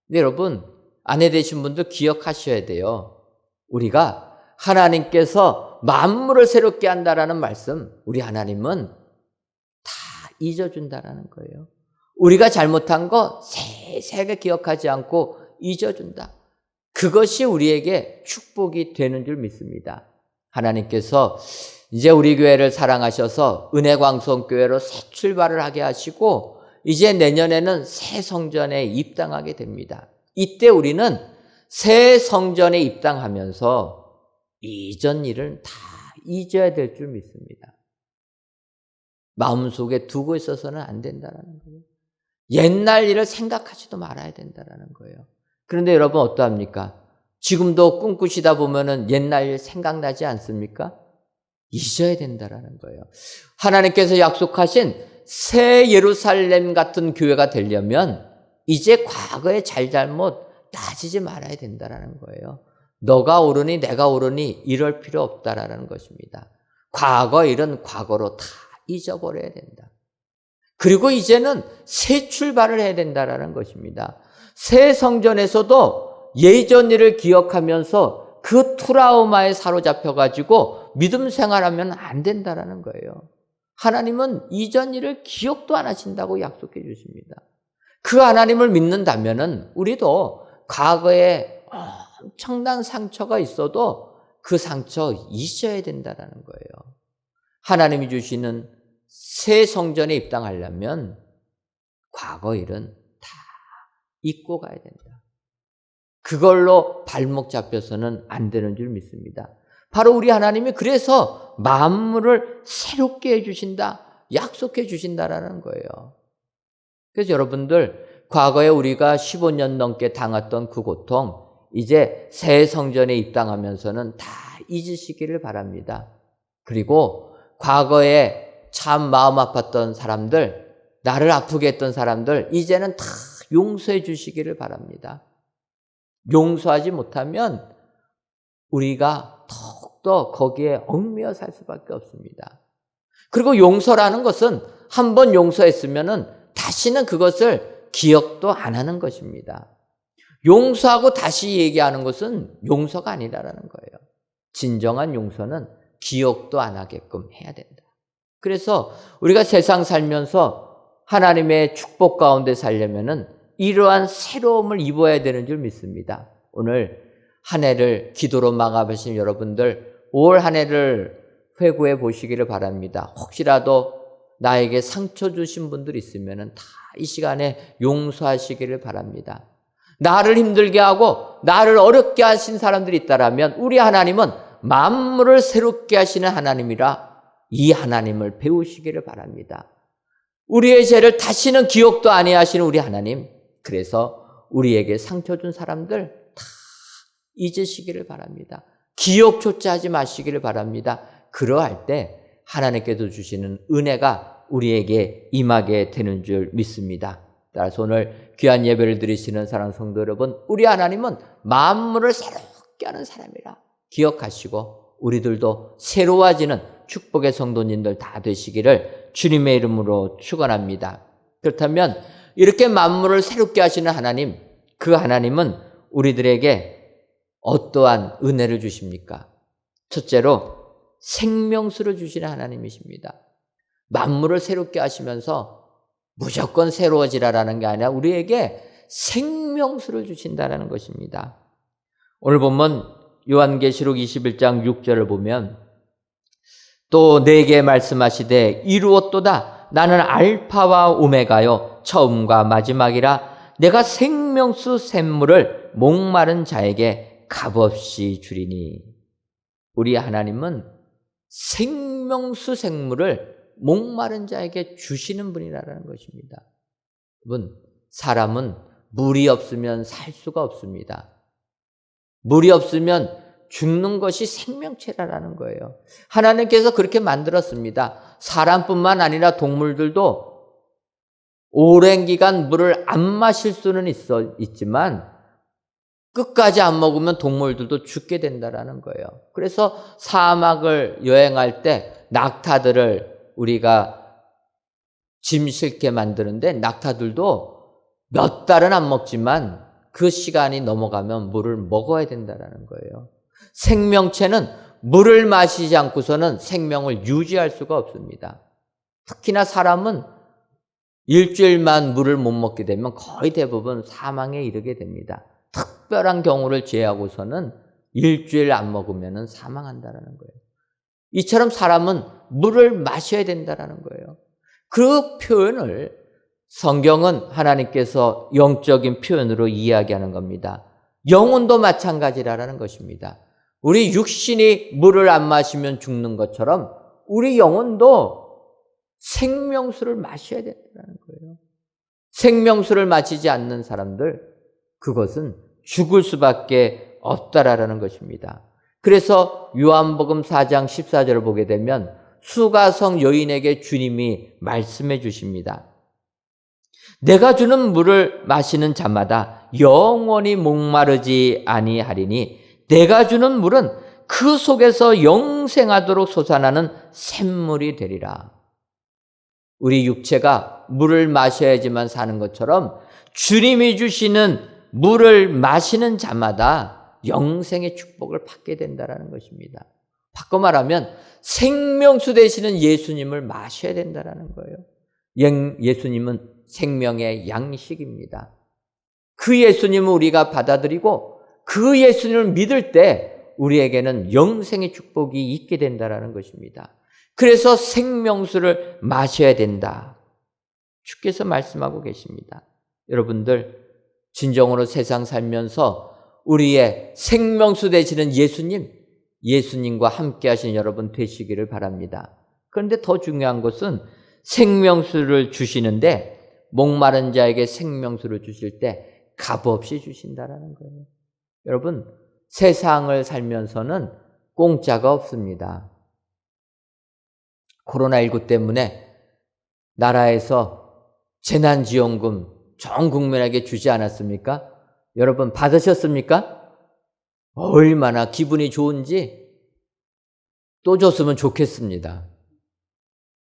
근데 여러분, 아내 되신 분들 기억하셔야 돼요. 우리가 하나님께서 만물을 새롭게 한다라는 말씀, 우리 하나님은 다 잊어준다라는 거예요. 우리가 잘못한 거 세세하게 기억하지 않고 잊어준다. 그것이 우리에게 축복이 되는 줄 믿습니다. 하나님께서 이제 우리 교회를 사랑하셔서 은혜광성교회로 새 출발을 하게 하시고 이제 내년에는 새 성전에 입당하게 됩니다. 이때 우리는 새 성전에 입당하면서 이전 일을 다 잊어야 될 줄 믿습니다. 마음속에 두고 있어서는 안 된다는 거예요. 옛날 일을 생각하지도 말아야 된다는 거예요. 그런데 여러분 어떠합니까? 지금도 꿈꾸시다 보면은 옛날 일 생각나지 않습니까? 잊어야 된다는 거예요. 하나님께서 약속하신 새 예루살렘 같은 교회가 되려면 이제 과거의 잘잘못 따지지 말아야 된다는 거예요. 너가 옳으니 내가 옳으니 이럴 필요 없다라는 것입니다. 과거 일은 과거로 다 잊어버려야 된다. 그리고 이제는 새 출발을 해야 된다라는 것입니다. 새 성전에서도 예전 일을 기억하면서 그 트라우마에 사로잡혀가지고 믿음 생활하면 안 된다라는 거예요. 하나님은 이전 일을 기억도 안 하신다고 약속해 주십니다. 그 하나님을 믿는다면은 우리도 과거에 엄청난 상처가 있어도 그 상처 잊어야 된다라는 거예요. 하나님이 주시는 새 성전에 입당하려면 과거 일은 다 잊고 가야 된다. 그걸로 발목 잡혀서는 안 되는 줄 믿습니다. 바로 우리 하나님이 그래서 만물을 새롭게 해주신다, 약속해 주신다라는 거예요. 그래서 여러분들, 과거에 우리가 15년 넘게 당했던 그 고통, 이제 새 성전에 입당하면서는 다 잊으시기를 바랍니다. 그리고 과거에 참 마음 아팠던 사람들, 나를 아프게 했던 사람들, 이제는 다 용서해 주시기를 바랍니다. 용서하지 못하면 우리가 더욱더 거기에 얽매여 살 수밖에 없습니다. 그리고 용서라는 것은 한번 용서했으면은 다시는 그것을 기억도 안 하는 것입니다. 용서하고 다시 얘기하는 것은 용서가 아니라는 거예요. 진정한 용서는 기억도 안 하게끔 해야 된다. 그래서 우리가 세상 살면서 하나님의 축복 가운데 살려면은 이러한 새로움을 입어야 되는 줄 믿습니다. 오늘 한 해를 기도로 마감하신 여러분들, 올 한 해를 회고해 보시기를 바랍니다. 혹시라도 나에게 상처 주신 분들 있으면은 다 이 시간에 용서하시기를 바랍니다. 나를 힘들게 하고 나를 어렵게 하신 사람들이 있다라면 우리 하나님은 만물을 새롭게 하시는 하나님이라 이 하나님을 배우시기를 바랍니다. 우리의 죄를 다시는 기억도 안 해야 하시는 우리 하나님, 그래서 우리에게 상처 준 사람들 다 잊으시기를 바랍니다. 기억조차 하지 마시기를 바랍니다. 그러할 때 하나님께서 주시는 은혜가 우리에게 임하게 되는 줄 믿습니다. 따라서 오늘 귀한 예배를 드리시는 사랑하는 성도 여러분, 우리 하나님은 만물을 새롭게 하는 사람이라 기억하시고 우리들도 새로워지는 축복의 성도님들 다 되시기를 주님의 이름으로 축원합니다. 그렇다면 이렇게 만물을 새롭게 하시는 하나님, 그 하나님은 우리들에게 어떠한 은혜를 주십니까? 첫째로 생명수를 주시는 하나님이십니다. 만물을 새롭게 하시면서 무조건 새로워지라라는 게 아니라 우리에게 생명수를 주신다라는 것입니다. 오늘 보면 요한계시록 21장 6절을 보면 또 내게 말씀하시되 이루었도다. 나는 알파와 오메가요 처음과 마지막이라. 내가 생명수 샘물을 목마른 자에게 값없이 주리니. 우리 하나님은 생명수 생물을 목마른 자에게 주시는 분이라는 것입니다. 여러분, 사람은 물이 없으면 살 수가 없습니다. 물이 없으면 죽는 것이 생명체라는 거예요. 하나님께서 그렇게 만들었습니다. 사람뿐만 아니라 동물들도 오랜 기간 물을 안 마실 수는 있지만 끝까지 안 먹으면 동물들도 죽게 된다라는 거예요. 그래서 사막을 여행할 때 낙타들을 우리가 짐 실게 만드는데 낙타들도 몇 달은 안 먹지만 그 시간이 넘어가면 물을 먹어야 된다라는 거예요. 생명체는 물을 마시지 않고서는 생명을 유지할 수가 없습니다. 특히나 사람은 일주일만 물을 못 먹게 되면 거의 대부분 사망에 이르게 됩니다. 특별한 경우를 제외하고서는 일주일 안 먹으면 사망한다는 거예요. 이처럼 사람은 물을 마셔야 된다는 거예요. 그 표현을 성경은 하나님께서 영적인 표현으로 이야기하는 겁니다. 영혼도 마찬가지라는 것입니다. 우리 육신이 물을 안 마시면 죽는 것처럼 우리 영혼도 생명수를 마셔야 된다는 거예요. 생명수를 마시지 않는 사람들, 그것은 죽을 수밖에 없다라는 것입니다. 그래서 요한복음 4장 14절을 보게 되면 수가성 여인에게 주님이 말씀해 주십니다. 내가 주는 물을 마시는 자마다 영원히 목마르지 아니하리니 내가 주는 물은 그 속에서 영생하도록 솟아나는 샘물이 되리라. 우리 육체가 물을 마셔야지만 사는 것처럼 주님이 주시는 물을 마시는 자마다 영생의 축복을 받게 된다는 것입니다. 바꿔 말하면 생명수 되시는 예수님을 마셔야 된다는 거예요. 예수님은 생명의 양식입니다. 그 예수님을 우리가 받아들이고 그 예수님을 믿을 때 우리에게는 영생의 축복이 있게 된다는 것입니다. 그래서 생명수를 마셔야 된다. 주께서 말씀하고 계십니다. 여러분들 진정으로 세상 살면서 우리의 생명수 되시는 예수님과 함께 하신 여러분 되시기를 바랍니다. 그런데 더 중요한 것은 생명수를 주시는데 목마른 자에게 생명수를 주실 때 값없이 주신다는 거예요. 여러분, 세상을 살면서는 공짜가 없습니다. 코로나19 때문에 나라에서 재난지원금 전 국민에게 주지 않았습니까? 여러분 받으셨습니까? 얼마나 기분이 좋은지 또 줬으면 좋겠습니다.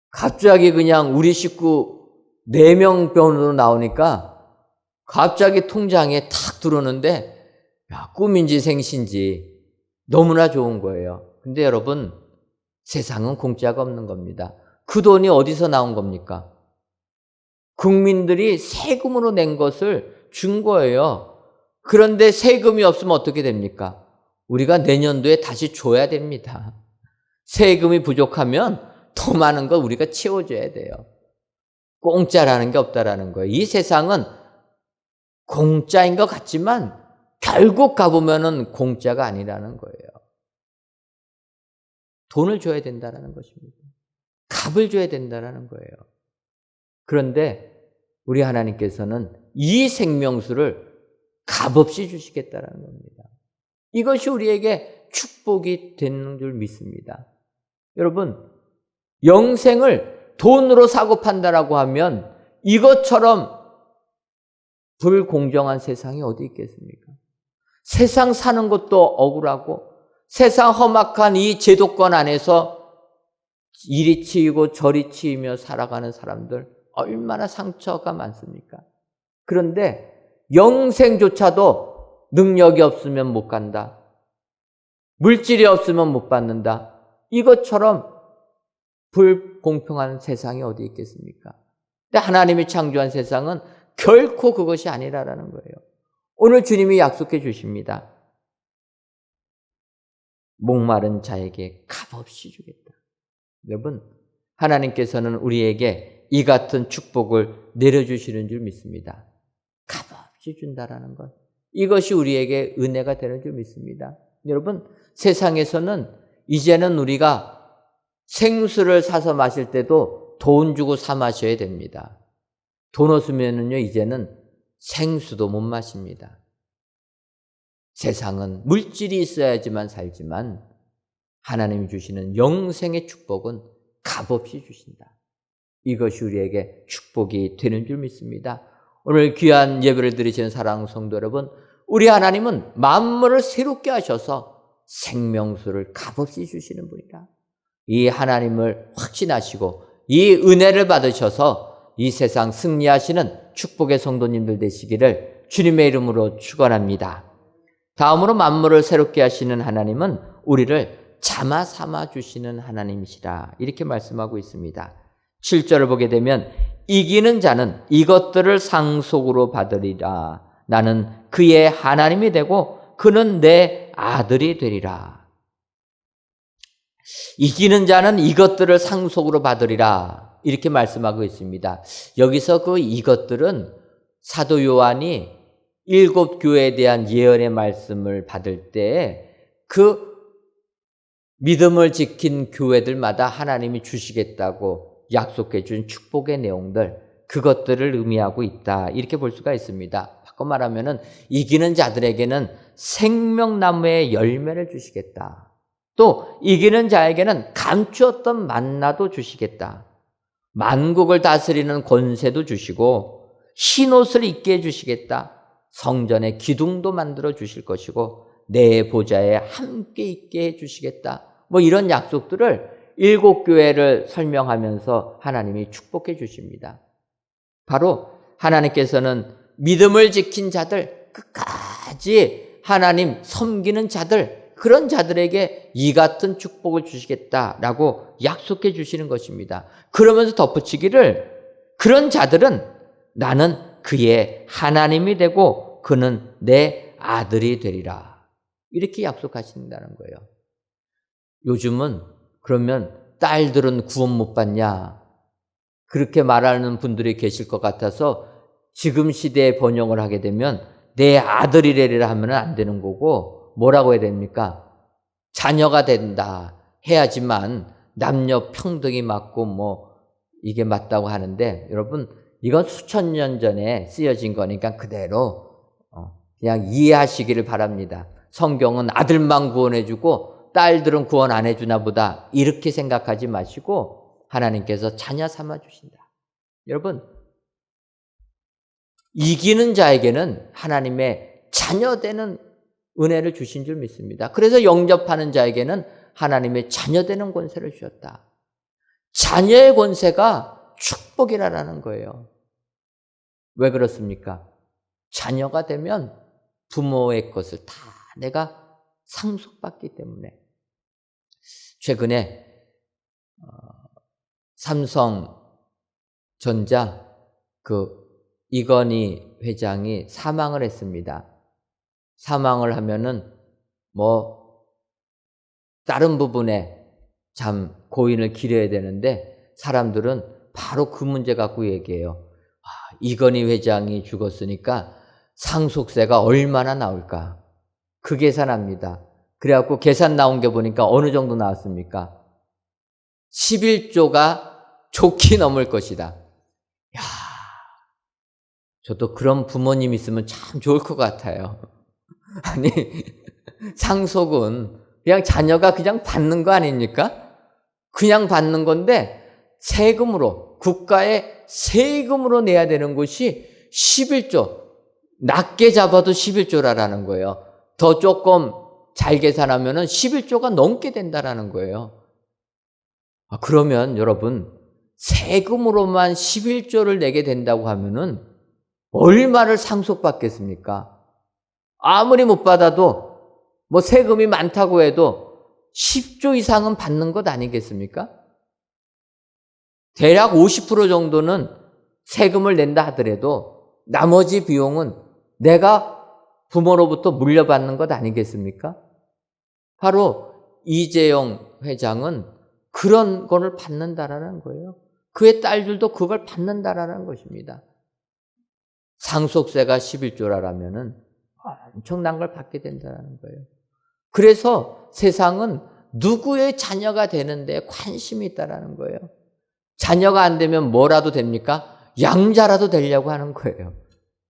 갑자기 그냥 우리 식구 4명 병원으로 나오니까 갑자기 통장에 탁 들어오는데 야, 꿈인지 생신지 너무나 좋은 거예요. 근데 여러분 세상은 공짜가 없는 겁니다. 그 돈이 어디서 나온 겁니까? 국민들이 세금으로 낸 것을 준 거예요. 그런데 세금이 없으면 어떻게 됩니까? 우리가 내년도에 다시 줘야 됩니다. 세금이 부족하면 더 많은 걸 우리가 채워줘야 돼요. 공짜라는 게 없다라는 거예요. 이 세상은 공짜인 것 같지만 결국 가보면은 공짜가 아니라는 거예요. 돈을 줘야 된다는 것입니다. 값을 줘야 된다는 거예요. 그런데 우리 하나님께서는 이 생명수를 값없이 주시겠다는 겁니다. 이것이 우리에게 축복이 되는 줄 믿습니다. 여러분, 영생을 돈으로 사고 판다라고 하면 이것처럼 불공정한 세상이 어디 있겠습니까? 세상 사는 것도 억울하고 세상 험악한 이 제도권 안에서 이리 치이고 저리 치이며 살아가는 사람들 얼마나 상처가 많습니까? 그런데 영생조차도 능력이 없으면 못 간다. 물질이 없으면 못 받는다. 이것처럼 불공평한 세상이 어디 있겠습니까? 근데 하나님이 창조한 세상은 결코 그것이 아니라는 거예요. 오늘 주님이 약속해 주십니다. 목마른 자에게 값없이 주겠다. 여러분, 하나님께서는 우리에게 이 같은 축복을 내려주시는 줄 믿습니다. 값없이 준다라는 것. 이것이 우리에게 은혜가 되는 줄 믿습니다. 여러분, 세상에서는 이제는 우리가 생수를 사서 마실 때도 돈 주고 사 마셔야 됩니다. 돈 없으면은요, 이제는 생수도 못 마십니다. 세상은 물질이 있어야지만 살지만 하나님이 주시는 영생의 축복은 값없이 주신다. 이것이 우리에게 축복이 되는 줄 믿습니다. 오늘 귀한 예배를 드리시는 사랑하는 성도 여러분, 우리 하나님은 만물을 새롭게 하셔서 생명수를 값없이 주시는 분이라. 이 하나님을 확신하시고 이 은혜를 받으셔서 이 세상 승리하시는 축복의 성도님들 되시기를 주님의 이름으로 축원합니다. 다음으로 만물을 새롭게 하시는 하나님은 우리를 잠아 삼아 주시는 하나님이시라, 이렇게 말씀하고 있습니다. 7절을 보게 되면 이기는 자는 이것들을 상속으로 받으리라. 나는 그의 하나님이 되고 그는 내 아들이 되리라. 이기는 자는 이것들을 상속으로 받으리라, 이렇게 말씀하고 있습니다. 여기서 그 이것들은 사도 요한이 7 교회에 대한 예언의 말씀을 받을 때 그 믿음을 지킨 교회들마다 하나님이 주시겠다고 약속해 준 축복의 내용들, 그것들을 의미하고 있다, 이렇게 볼 수가 있습니다. 바꿔 말하면은 이기는 자들에게는 생명나무의 열매를 주시겠다. 또 이기는 자에게는 감추었던 만나도 주시겠다. 만국을 다스리는 권세도 주시고 흰옷을 입게 해주시겠다. 성전의 기둥도 만들어 주실 것이고 내 보좌에 함께 있게 해주시겠다. 뭐 이런 약속들을 7 교회를 설명하면서 하나님이 축복해 주십니다. 바로 하나님께서는 믿음을 지킨 자들, 끝까지 하나님 섬기는 자들, 그런 자들에게 이 같은 축복을 주시겠다라고 약속해 주시는 것입니다. 그러면서 덧붙이기를 그런 자들은 나는 그의 하나님이 되고 그는 내 아들이 되리라, 이렇게 약속하신다는 거예요. 요즘은 그러면 딸들은 구원 못 받냐, 그렇게 말하는 분들이 계실 것 같아서 지금 시대에 번역을 하게 되면 내 아들이 되리라 하면 안 되는 거고 뭐라고 해야 됩니까? 자녀가 된다 해야지만 남녀 평등이 맞고 뭐 이게 맞다고 하는데, 여러분 이건 수천 년 전에 쓰여진 거니까 그대로 그냥 이해하시기를 바랍니다. 성경은 아들만 구원해주고 딸들은 구원 안 해주나 보다, 이렇게 생각하지 마시고 하나님께서 자녀 삼아 주신다. 여러분, 이기는 자에게는 하나님의 자녀되는 은혜를 주신 줄 믿습니다. 그래서 영접하는 자에게는 하나님의 자녀되는 권세를 주셨다. 자녀의 권세가 축복이라는 거예요. 왜 그렇습니까? 자녀가 되면 부모의 것을 다 내가 상속받기 때문에. 최근에 삼성전자 이건희 회장이 사망을 했습니다. 사망을 하면은 뭐 다른 부분에 참 고인을 기려야 되는데 사람들은 바로 그 문제 갖고 얘기해요. 이건희 회장이 죽었으니까 상속세가 얼마나 나올까? 그 계산합니다. 그래갖고 계산 나온 게 보니까 어느 정도 나왔습니까? 11조가 좋게 넘을 것이다. 야, 저도 그런 부모님 있으면 참 좋을 것 같아요. 아니, 상속은 그냥 자녀가 그냥 받는 거 아닙니까? 그냥 받는 건데 세금으로, 국가의 세금으로 내야 되는 것이 11조. 낮게 잡아도 11조라는 거예요. 더 조금 잘 계산하면 11조가 넘게 된다라는 거예요. 그러면 여러분, 세금으로만 11조를 내게 된다고 하면은 얼마를 상속받겠습니까? 아무리 못 받아도 뭐 세금이 많다고 해도 10조 이상은 받는 것 아니겠습니까? 대략 50% 정도는 세금을 낸다 하더라도 나머지 비용은 내가 부모로부터 물려받는 것 아니겠습니까? 바로 이재용 회장은 그런 거를 받는다라는 거예요. 그의 딸들도 그걸 받는다라는 것입니다. 상속세가 11조라면은 엄청난 걸 받게 된다는 거예요. 그래서 세상은 누구의 자녀가 되는데 관심이 있다라는 거예요. 자녀가 안 되면 뭐라도 됩니까? 양자라도 되려고 하는 거예요.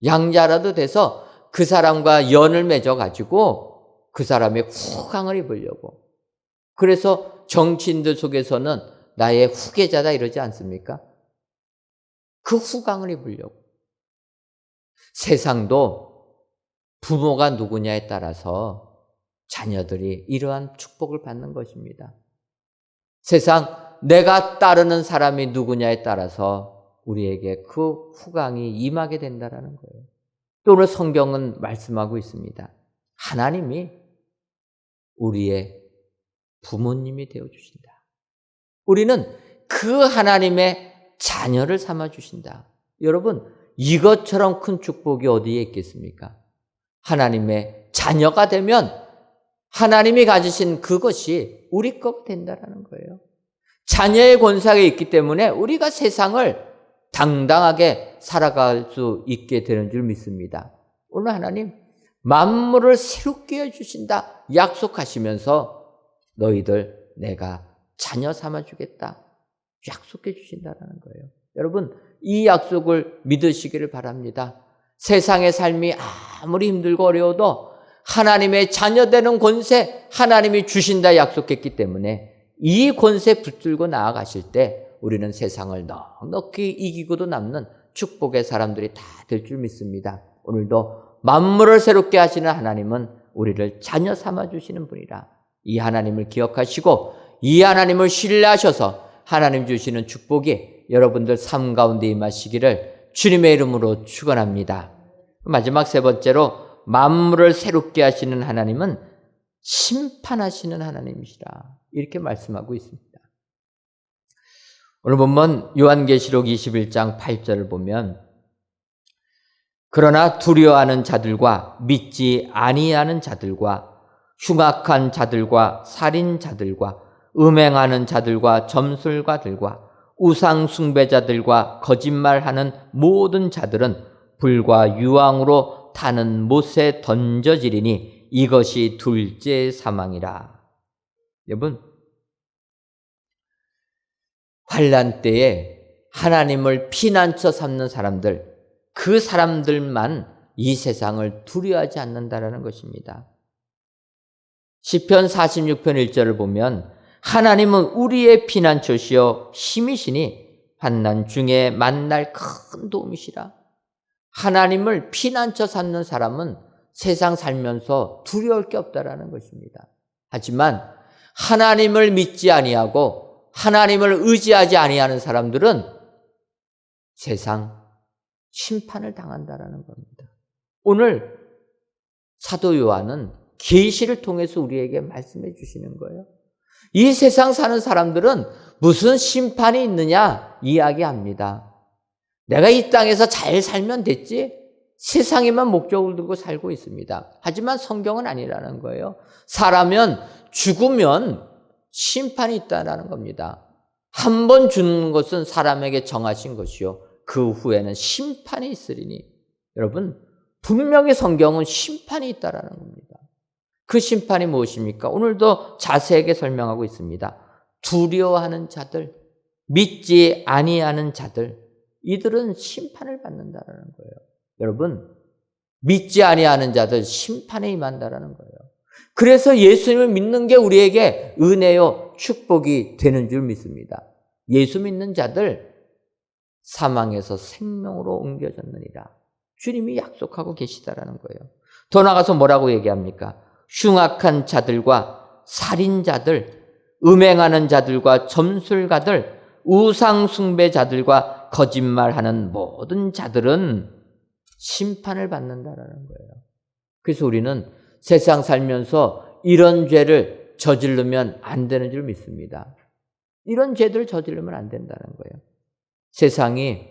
양자라도 돼서 그 사람과 연을 맺어가지고 그 사람의 후광을 입으려고. 그래서 정치인들 속에서는 나의 후계자다 이러지 않습니까? 그 후광을 입으려고. 세상도 부모가 누구냐에 따라서 자녀들이 이러한 축복을 받는 것입니다. 세상 내가 따르는 사람이 누구냐에 따라서 우리에게 그 후광이 임하게 된다는 거예요. 또 오늘 성경은 말씀하고 있습니다. 하나님이 우리의 부모님이 되어주신다. 우리는 그 하나님의 자녀를 삼아주신다. 여러분, 이것처럼 큰 축복이 어디에 있겠습니까? 하나님의 자녀가 되면 하나님이 가지신 그것이 우리 것 된다는 거예요. 자녀의 권세가 있기 때문에 우리가 세상을 당당하게 살아갈 수 있게 되는 줄 믿습니다. 오늘 하나님 만물을 새롭게 해주신다 약속하시면서 너희들 내가 자녀 삼아주겠다 약속해 주신다는 거예요. 여러분, 이 약속을 믿으시기를 바랍니다. 세상의 삶이 아무리 힘들고 어려워도 하나님의 자녀되는 권세 하나님이 주신다 약속했기 때문에 이 권세 붙들고 나아가실 때 우리는 세상을 넉넉히 이기고도 남는 축복의 사람들이 다 될 줄 믿습니다. 오늘도 만물을 새롭게 하시는 하나님은 우리를 자녀 삼아주시는 분이라. 이 하나님을 기억하시고 이 하나님을 신뢰하셔서 하나님 주시는 축복이 여러분들 삶 가운데 임하시기를 주님의 이름으로 축원합니다. 마지막 세 번째로 만물을 새롭게 하시는 하나님은 심판하시는 하나님이시라 이렇게 말씀하고 있습니다. 오늘 본문 요한계시록 21장 8절을 보면 그러나 두려워하는 자들과 믿지 아니하는 자들과 흉악한 자들과 살인자들과 음행하는 자들과 점술가들과 우상 숭배자들과 거짓말하는 모든 자들은 불과 유황으로 타는 못에 던져지리니 이것이 둘째 사망이라. 여러분, 환난 때에 하나님을 피난처 삼는 사람들, 그 사람들만 이 세상을 두려워하지 않는다라는 것입니다. 시편 46편 1절을 보면 하나님은 우리의 피난처시여 힘이시니 환난 중에 만날 큰 도움이시라. 하나님을 피난처 삼는 사람은 세상 살면서 두려울 게 없다라는 것입니다. 하지만 하나님을 믿지 아니하고 하나님을 의지하지 아니하는 사람들은 세상 심판을 당한다라는 겁니다. 오늘 사도 요한은 계시를 통해서 우리에게 말씀해 주시는 거예요. 이 세상 사는 사람들은 무슨 심판이 있느냐 이야기합니다. 내가 이 땅에서 잘 살면 됐지? 세상에만 목적을 두고 살고 있습니다. 하지만 성경은 아니라는 거예요. 사라면 죽으면 심판이 있다는 겁니다. 한 번 죽는 것은 사람에게 정하신 것이요. 그 후에는 심판이 있으리니. 여러분, 분명히 성경은 심판이 있다는 겁니다. 그 심판이 무엇입니까? 오늘도 자세하게 설명하고 있습니다. 두려워하는 자들, 믿지 아니하는 자들, 이들은 심판을 받는다는 거예요. 여러분, 믿지 아니하는 자들 심판에 임한다는 거예요. 그래서 예수님을 믿는 게 우리에게 은혜요 축복이 되는 줄 믿습니다. 예수 믿는 자들 사망에서 생명으로 옮겨졌느니라. 주님이 약속하고 계시다라는 거예요. 더 나가서 뭐라고 얘기합니까? 흉악한 자들과 살인자들, 음행하는 자들과 점술가들, 우상 숭배자들과 거짓말하는 모든 자들은 심판을 받는다라는 거예요. 그래서 우리는 세상 살면서 이런 죄를 저지르면 안 되는 줄 믿습니다. 이런 죄들을 저지르면 안 된다는 거예요. 세상이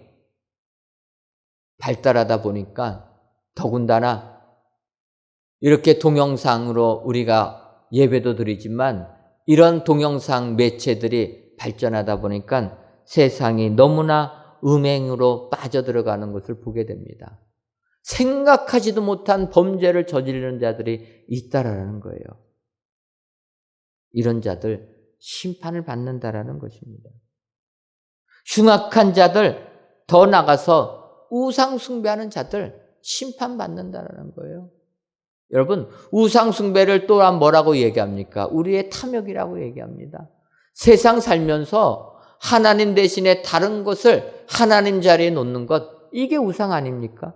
발달하다 보니까 더군다나 이렇게 동영상으로 우리가 예배도 드리지만 이런 동영상 매체들이 발전하다 보니까 세상이 너무나 음행으로 빠져들어가는 것을 보게 됩니다. 생각하지도 못한 범죄를 저지르는 자들이 있다라는 거예요. 이런 자들 심판을 받는다라는 것입니다. 흉악한 자들, 더 나가서 우상 숭배하는 자들 심판받는다라는 거예요. 여러분, 우상 숭배를 또한 뭐라고 얘기합니까? 우리의 탐욕이라고 얘기합니다. 세상 살면서 하나님 대신에 다른 것을 하나님 자리에 놓는 것, 이게 우상 아닙니까?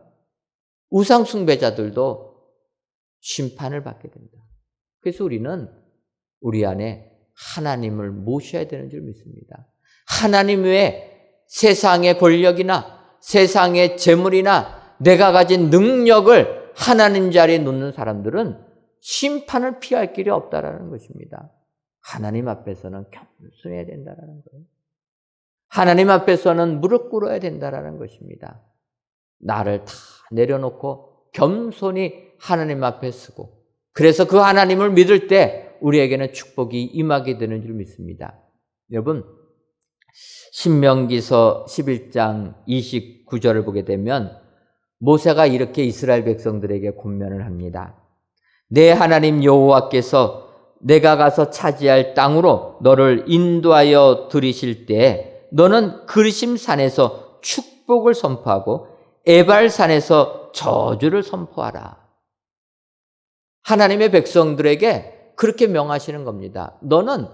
우상 숭배자들도 심판을 받게 됩니다. 그래서 우리는 우리 안에 하나님을 모셔야 되는 줄 믿습니다. 하나님 외에 세상의 권력이나 세상의 재물이나 내가 가진 능력을 하나님 자리에 놓는 사람들은 심판을 피할 길이 없다라는 것입니다. 하나님 앞에서는 겸손해야 된다라는 거예요. 하나님 앞에서는 무릎 꿇어야 된다라는 것입니다. 나를 다 내려놓고 겸손히 하나님 앞에 서고, 그래서 그 하나님을 믿을 때 우리에게는 축복이 임하게 되는 줄 믿습니다. 여러분, 신명기서 11장 29절을 보게 되면 모세가 이렇게 이스라엘 백성들에게 권면을 합니다. 내 하나님 여호와께서 내가 가서 차지할 땅으로 너를 인도하여 들이실 때에 너는 그리심산에서 축복을 선포하고 에발산에서 저주를 선포하라. 하나님의 백성들에게 그렇게 명하시는 겁니다. 너는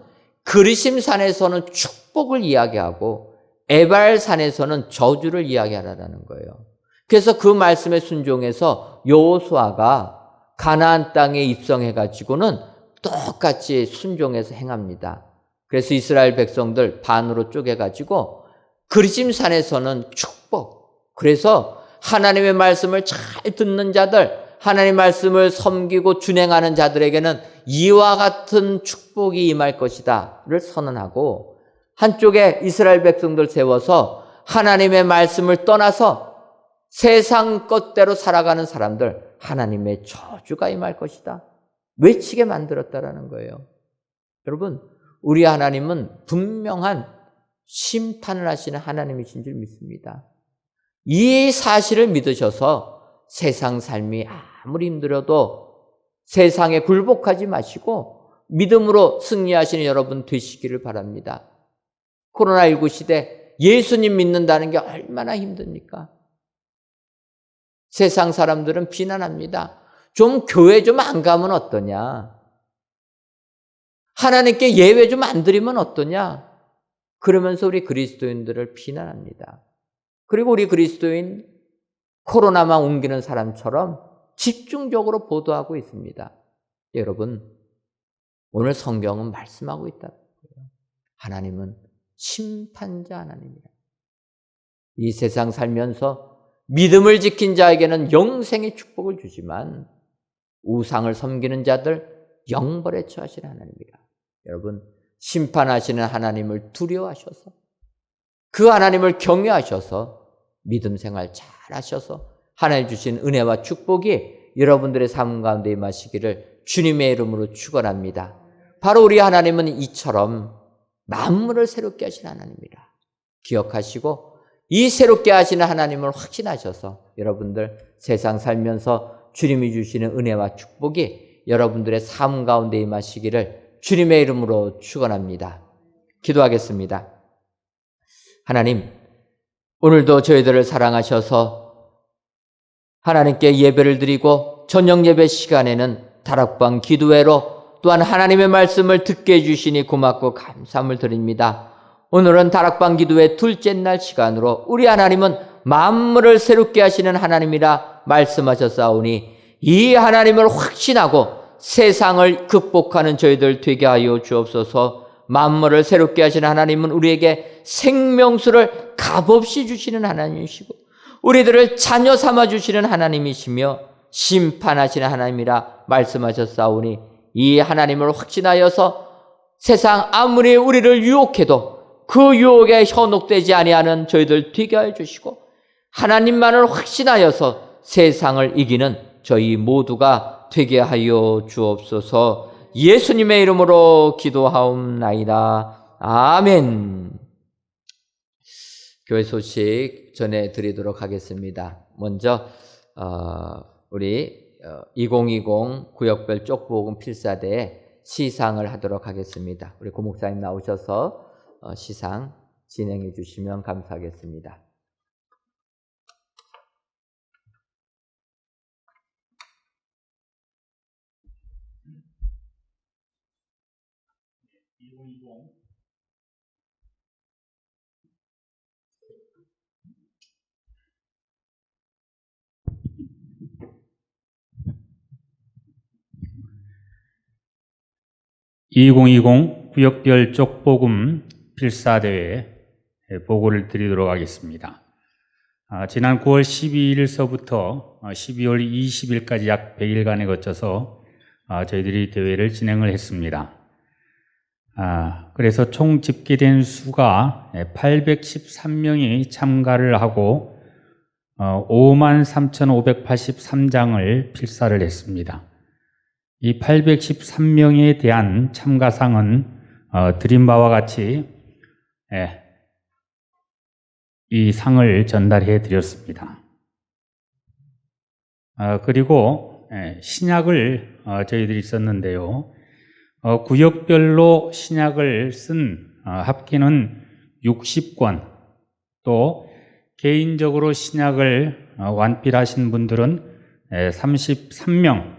그리심산에서는 축복을 이야기하고 에발산에서는 저주를 이야기하라는 거예요. 그래서 그 말씀에 순종해서 여호수아가 가나안 땅에 입성해가지고는 똑같이 순종해서 행합니다. 그래서 이스라엘 백성들 반으로 쪼개가지고 그리심산에서는 축복, 그래서 하나님의 말씀을 잘 듣는 자들, 하나님 말씀을 섬기고 준행하는 자들에게는 이와 같은 축복이 임할 것이다를 선언하고, 한쪽에 이스라엘 백성들 세워서 하나님의 말씀을 떠나서 세상 것대로 살아가는 사람들, 하나님의 저주가 임할 것이다 외치게 만들었다라는 거예요. 여러분, 우리 하나님은 분명한 심판을 하시는 하나님이신 줄 믿습니다. 이 사실을 믿으셔서 세상 삶이 아무리 힘들어도 세상에 굴복하지 마시고 믿음으로 승리하시는 여러분 되시기를 바랍니다. 코로나19 시대 예수님 믿는다는 게 얼마나 힘듭니까? 세상 사람들은 비난합니다. 좀 교회 좀 안 가면 어떠냐? 하나님께 예배 좀 안 드리면 어떠냐? 그러면서 우리 그리스도인들을 비난합니다. 그리고 우리 그리스도인 코로나만 옮기는 사람처럼 집중적으로 보도하고 있습니다. 여러분, 오늘 성경은 말씀하고 있다는 거예요. 하나님은 심판자 하나님이다. 이 세상 살면서 믿음을 지킨 자에게는 영생의 축복을 주지만 우상을 섬기는 자들 영벌에 처하시는 하나님이다. 여러분, 심판하시는 하나님을 두려워하셔서 그 하나님을 경외하셔서 믿음 생활 잘 하셔서 하나님 주신 은혜와 축복이 여러분들의 삶 가운데 임하시기를 주님의 이름으로 축원합니다. 바로 우리 하나님은 이처럼 만물을 새롭게 하신 하나님이라 기억하시고 이 새롭게 하시는 하나님을 확신하셔서 여러분들 세상 살면서 주님이 주시는 은혜와 축복이 여러분들의 삶 가운데 임하시기를 주님의 이름으로 축원합니다. 기도하겠습니다. 하나님, 오늘도 저희들을 사랑하셔서 하나님께 예배를 드리고 저녁 예배 시간에는 다락방 기도회로 또한 하나님의 말씀을 듣게 해주시니 고맙고 감사함을 드립니다. 오늘은 다락방 기도회 둘째 날 시간으로 우리 하나님은 만물을 새롭게 하시는 하나님이라 말씀하셨사오니 이 하나님을 확신하고 세상을 극복하는 저희들 되게 하여 주옵소서. 만물을 새롭게 하시는 하나님은 우리에게 생명수를 값없이 주시는 하나님이시고 우리들을 자녀 삼아 주시는 하나님이시며 심판하시는 하나님이라 말씀하셨사오니 이 하나님을 확신하여서 세상 아무리 우리를 유혹해도 그 유혹에 현혹되지 아니하는 저희들 되게 하여 주시고 하나님만을 확신하여서 세상을 이기는 저희 모두가 되게 하여 주옵소서. 예수님의 이름으로 기도하옵나이다. 아멘. 교회 소식 전해드리도록 하겠습니다. 먼저 우리 2020 구역별 쪽부복음 필사대에 시상을 하도록 하겠습니다. 우리 고 목사님 나오셔서 시상 진행해 주시면 감사하겠습니다. 2020 구역별 쪽복음 필사대회 보고를 드리도록 하겠습니다. 지난 9월 12일서부터 12월 20일까지 약 100일간에 거쳐서 저희들이 대회를 진행을 했습니다. 그래서 총 집계된 수가 813명이 참가를 하고 53,583장을 필사를 했습니다. 이 813명에 대한 참가상은 드린 바와 같이 이 상을 전달해 드렸습니다. 그리고 신약을 저희들이 썼는데요. 구역별로 신약을 쓴 합계는 60권, 또 개인적으로 신약을 완필하신 분들은 33명,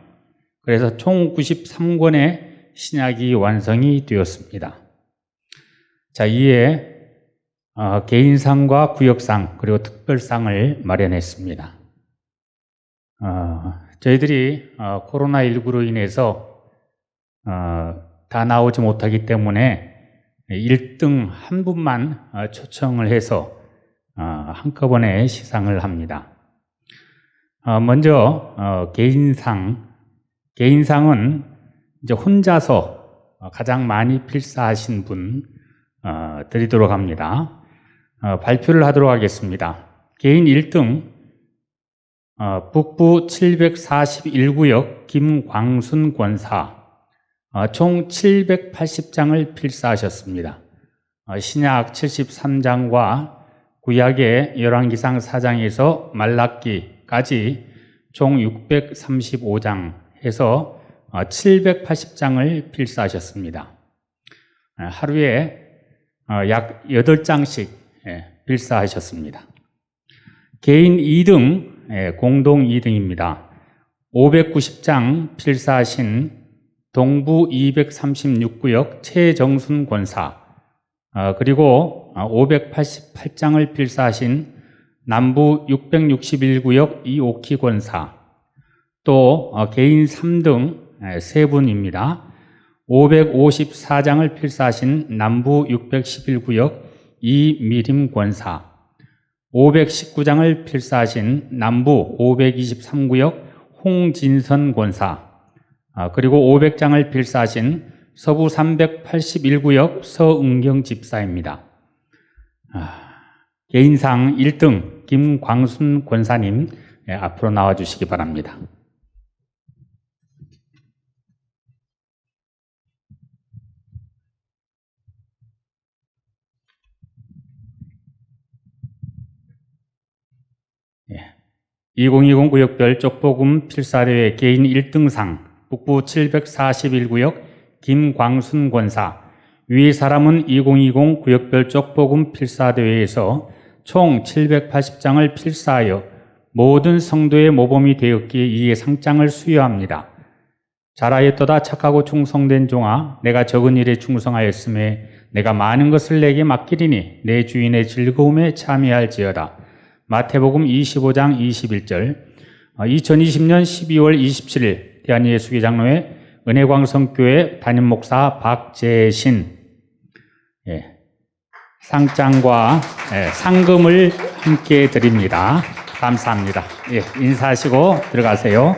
그래서 총 93권의 신약이 완성이 되었습니다. 자, 이에 개인상과 구역상 그리고 특별상을 마련했습니다. 저희들이 코로나19로 인해서 다 나오지 못하기 때문에 1등 한 분만 초청을 해서 한꺼번에 시상을 합니다. 먼저 개인상은 이제 혼자서 가장 많이 필사하신 분 드리도록 합니다. 발표를 하도록 하겠습니다. 개인 1등 북부 741구역 김광순 권사, 총 780장을 필사하셨습니다. 신약 73장과 구약의 열왕기상 4장에서 말라기까지 총 635장 해서 780장을 필사하셨습니다. 하루에 약 8장씩 필사하셨습니다. 개인 2등, 공동 2등입니다. 590장 필사하신 동부 236구역 최정순 권사, 그리고 588장을 필사하신 남부 661구역 이옥희 권사, 또 개인 3등 3분입니다. 554장을 필사하신 남부 611구역 이미림 권사, 519장을 필사하신 남부 523구역 홍진선 권사, 그리고 500장을 필사하신 서부 381구역 서은경 집사입니다. 개인상 1등 김광순 권사님 앞으로 나와주시기 바랍니다. 예. 2020 구역별 쪽복음 필사대회 개인 1등상 북부 741구역 김광순 권사, 위 사람은 2020 구역별 쪽복음 필사대회에서 총 780장을 필사하여 모든 성도의 모범이 되었기에 이에 상장을 수여합니다. 잘하였도다 착하고 충성된 종아, 내가 적은 일에 충성하였음에 내가 많은 것을 내게 맡기리니 내 주인의 즐거움에 참여할지어다. 마태복음 25장 21절. 2020년 12월 27일 대한예수교 장로회 은혜광성교회 담임목사 박재신, 상장과 상금을 함께 드립니다. 감사합니다. 인사하시고 들어가세요.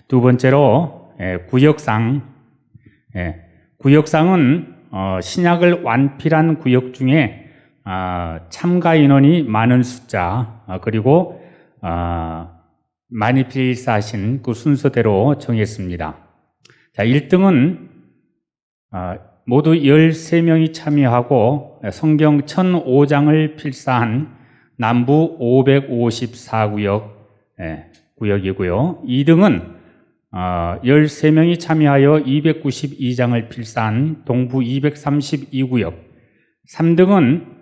두 번째로 구역상. 구역상은 신약을 완필한 구역 중에 참가 인원이 많은 숫자, 그리고 많이 필사하신 그 순서대로 정했습니다. 자, 1등은 모두 13명이 참여하고 성경 1005장을 필사한 남부 554구역 구역이고요. 2등은 13명이 참여하여 292장을 필사한 동부 232구역. 3등은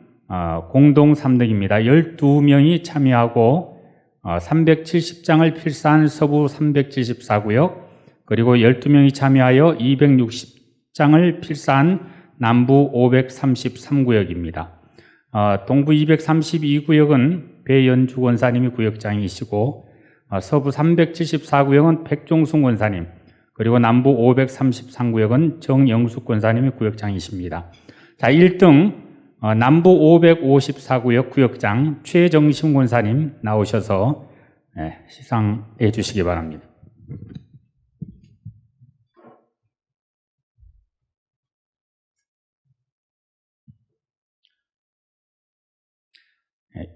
공동 3등입니다. 12명이 참여하고 370장을 필사한 서부 374구역, 그리고 12명이 참여하여 260장을 필사한 남부 533구역입니다. 동부 232구역은 배연주 권사님이 구역장이시고, 서부 374구역은 백종순 권사님, 그리고 남부 533구역은 정영숙 권사님이 구역장이십니다. 자, 1등 남부 554구역 구역장 최정심 권사님 나오셔서 시상해 주시기 바랍니다.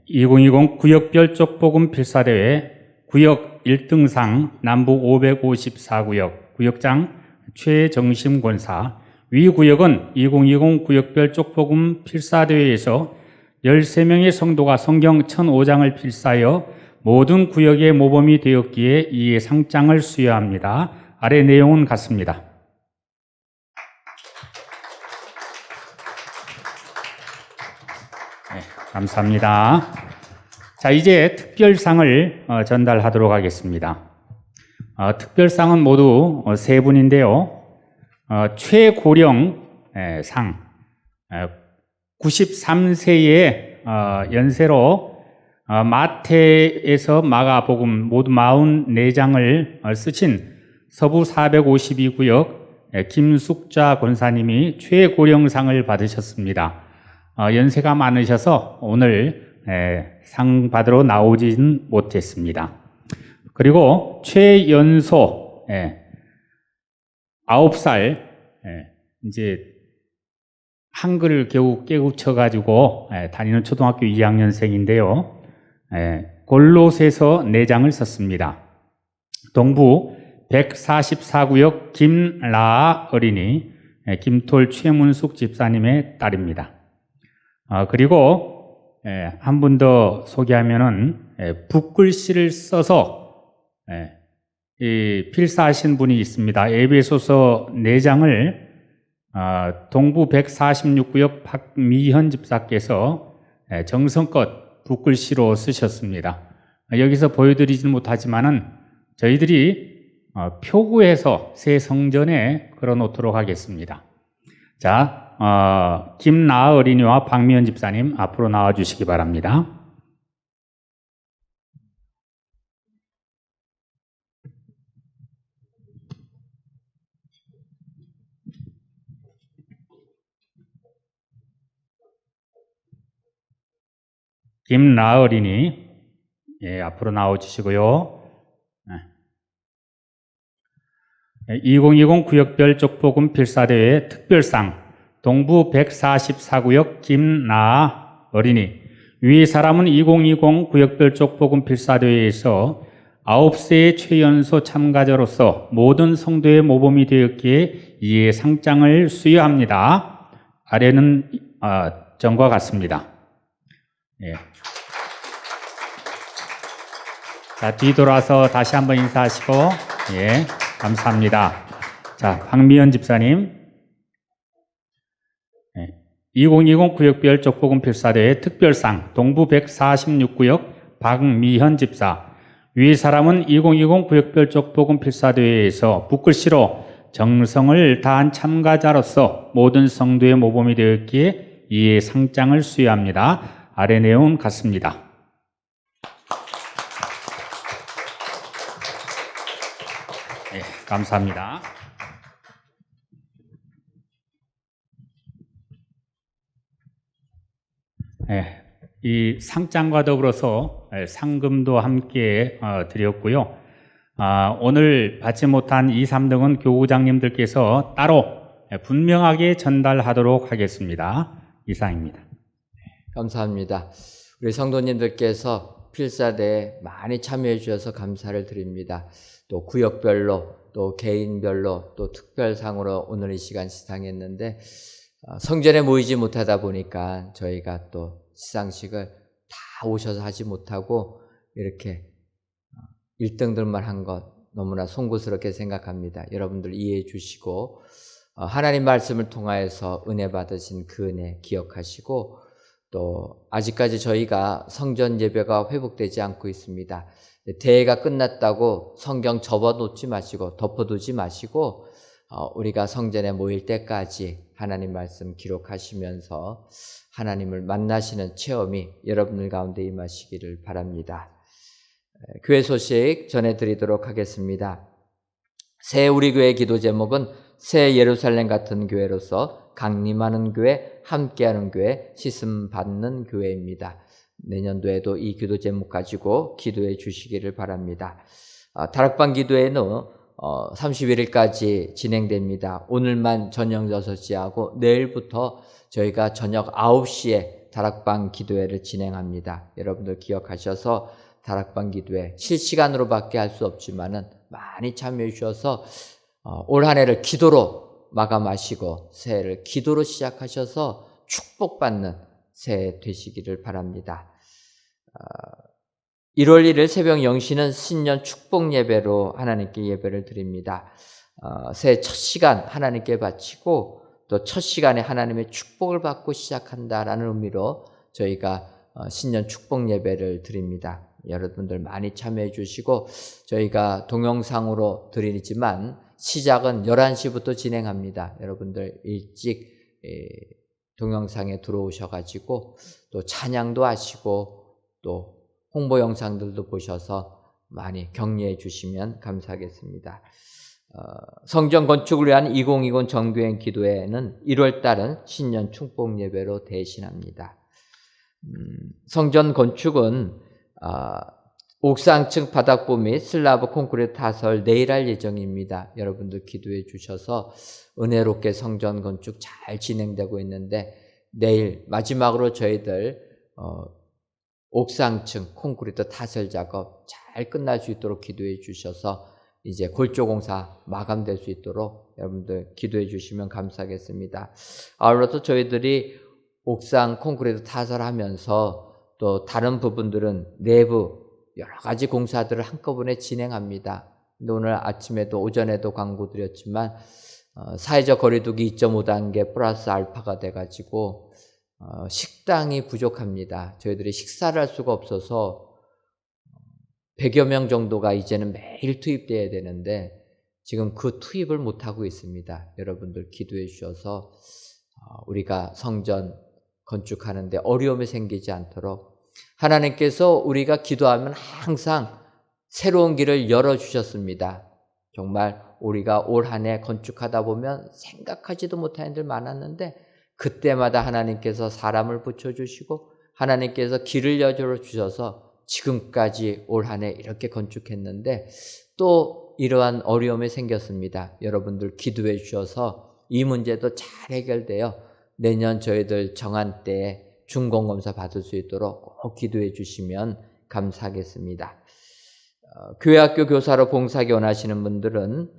(2020) 구역별 쪽복음 필사대회 구역 1등상 남부 554구역 구역장 최정심 권사. 위 구역은 2020 구역별 쪽복음 필사대회에서 13명의 성도가 성경 1005장을 필사하여 모든 구역의 모범이 되었기에 이에 상장을 수여합니다. 아래 내용은 같습니다. 네, 감사합니다. 자, 이제 특별상을 전달하도록 하겠습니다. 특별상은 모두 세 분인데요. 최고령 상, 93세의 연세로 마태에서 마가복음 모두 44장을 쓰신 서부 452구역 김숙자 권사님이 최고령상을 받으셨습니다. 연세가 많으셔서 오늘 상 받으러 나오진 못했습니다. 그리고 최연소 9살 이제 한글을 겨우 깨우쳐가지고 다니는 초등학교 2학년생인데요. 골로새서 4장을 썼습니다. 동부 144구역 김라아 어린이 김톨 최문숙 집사님의 딸입니다. 그리고 한 분 더 소개하면은 붓글씨를 써서 필사하신 분이 있습니다. 에베소서 4장을 동부 146구역 박미현 집사께서 정성껏 붓글씨로 쓰셨습니다. 여기서 보여드리지는 못하지만은 저희들이 표구해서 새 성전에 걸어놓도록 하겠습니다. 자, 김나아 어린이와 박미현 집사님 앞으로 나와주시기 바랍니다. 김나아 어린이 앞으로 나와주시고요. 2020 구역별 쪽복음 필사대회 특별상 동부 144구역 김나아 어린이. 위 사람은 2020 구역별 쪽복음 필사대회에서 9세의 최연소 참가자로서 모든 성도의 모범이 되었기에 이에 상장을 수여합니다. 아래는 전과 같습니다. 자, 뒤돌아서 다시 한번 인사하시고, 감사합니다. 자, 박미연 집사님. 2020 구역별 쪽복음 필사대회 특별상 동부 146구역 박미현 집사. 위 사람은 2020 구역별 쪽복음 필사대회에서 붓글씨로 정성을 다한 참가자로서 모든 성도의 모범이 되었기에 이에 상장을 수여합니다. 아래 내용은 같습니다. 감사합니다. 이 상장과 더불어서 상금도 함께 드렸고요. 오늘 받지 못한 2, 3등은 교구장님들께서 따로 분명하게 전달하도록 하겠습니다. 이상입니다. 감사합니다. 우리 성도님들께서 필사대에 많이 참여해 주셔서 감사를 드립니다. 또 구역별로 또 개인별로 또 특별상으로 오늘 이 시간 시상했는데 성전에 모이지 못하다 보니까 저희가 또 시상식을 다 오셔서 하지 못하고 이렇게 1등들만 한 것 너무나 송구스럽게 생각합니다. 여러분들 이해해 주시고 하나님 말씀을 통하여서 은혜 받으신 그 은혜 기억하시고 또 아직까지 저희가 성전 예배가 회복되지 않고 있습니다. 대회가 끝났다고 성경 접어놓지 마시고 덮어두지 마시고 우리가 성전에 모일 때까지 하나님 말씀 기록하시면서 하나님을 만나시는 체험이 여러분들 가운데 임하시기를 바랍니다. 교회 소식 전해드리도록 하겠습니다. 새 우리 교회 기도 제목은 새 예루살렘 같은 교회로서 강림하는 교회, 함께하는 교회, 씻음받는 교회입니다. 내년도에도 이 기도 제목 가지고 기도해 주시기를 바랍니다. 다락방 기도회는 31일까지 진행됩니다. 오늘만 저녁 6시하고 내일부터 저희가 저녁 9시에 다락방 기도회를 진행합니다. 여러분들 기억하셔서 다락방 기도회 실시간으로밖에 할 수 없지만은 많이 참여해 주셔서 올 한 해를 기도로 마감하시고 새해를 기도로 시작하셔서 축복받는 새해 되시기를 바랍니다. 1월 1일 새벽 0시는 신년 축복 예배로 하나님께 예배를 드립니다. 새해 첫 시간 하나님께 바치고 또 첫 시간에 하나님의 축복을 받고 시작한다라는 의미로 저희가 신년 축복 예배를 드립니다. 여러분들 많이 참여해 주시고 저희가 동영상으로 드리지만 시작은 11시부터 진행합니다. 여러분들 일찍 동영상에 들어오셔가지고 또 찬양도 하시고 또 홍보 영상들도 보셔서 많이 격려해 주시면 감사하겠습니다. 성전 건축을 위한 2020 정교행 기도회는 1월 달은 신년 축복 예배로 대신합니다. 성전 건축은 옥상층 바닥부 및 슬라브 콘크리트 타설 내일 할 예정입니다. 여러분들 기도해 주셔서 은혜롭게 성전 건축 잘 진행되고 있는데 내일 마지막으로 저희들 옥상층 콘크리트 타설 작업 잘 끝날 수 있도록 기도해 주셔서 이제 골조 공사 마감될 수 있도록 여러분들 기도해 주시면 감사하겠습니다. 아울러서 저희들이 옥상 콘크리트 타설하면서 또 다른 부분들은 내부 여러 가지 공사들을 한꺼번에 진행합니다. 근데 오늘 아침에도 오전에도 광고 드렸지만 사회적 거리두기 2.5단계 플러스 알파가 돼가지고 식당이 부족합니다. 저희들이 식사를 할 수가 없어서 100여 명 정도가 이제는 매일 투입돼야 되는데 지금 그 투입을 못하고 있습니다. 여러분들 기도해 주셔서 우리가 성전 건축하는데 어려움이 생기지 않도록 하나님께서 우리가 기도하면 항상 새로운 길을 열어주셨습니다. 정말 우리가 올 한 해 건축하다 보면 생각하지도 못한 일들 많았는데 그때마다 하나님께서 사람을 붙여주시고 하나님께서 길을 열어주셔서 지금까지 올 한 해 이렇게 건축했는데 또 이러한 어려움이 생겼습니다. 여러분들 기도해 주셔서 이 문제도 잘 해결되어 내년 저희들 정한 때에 중공검사 받을 수 있도록 꼭 기도해 주시면 감사하겠습니다. 교회학교 교사로 봉사하기 원하시는 분들은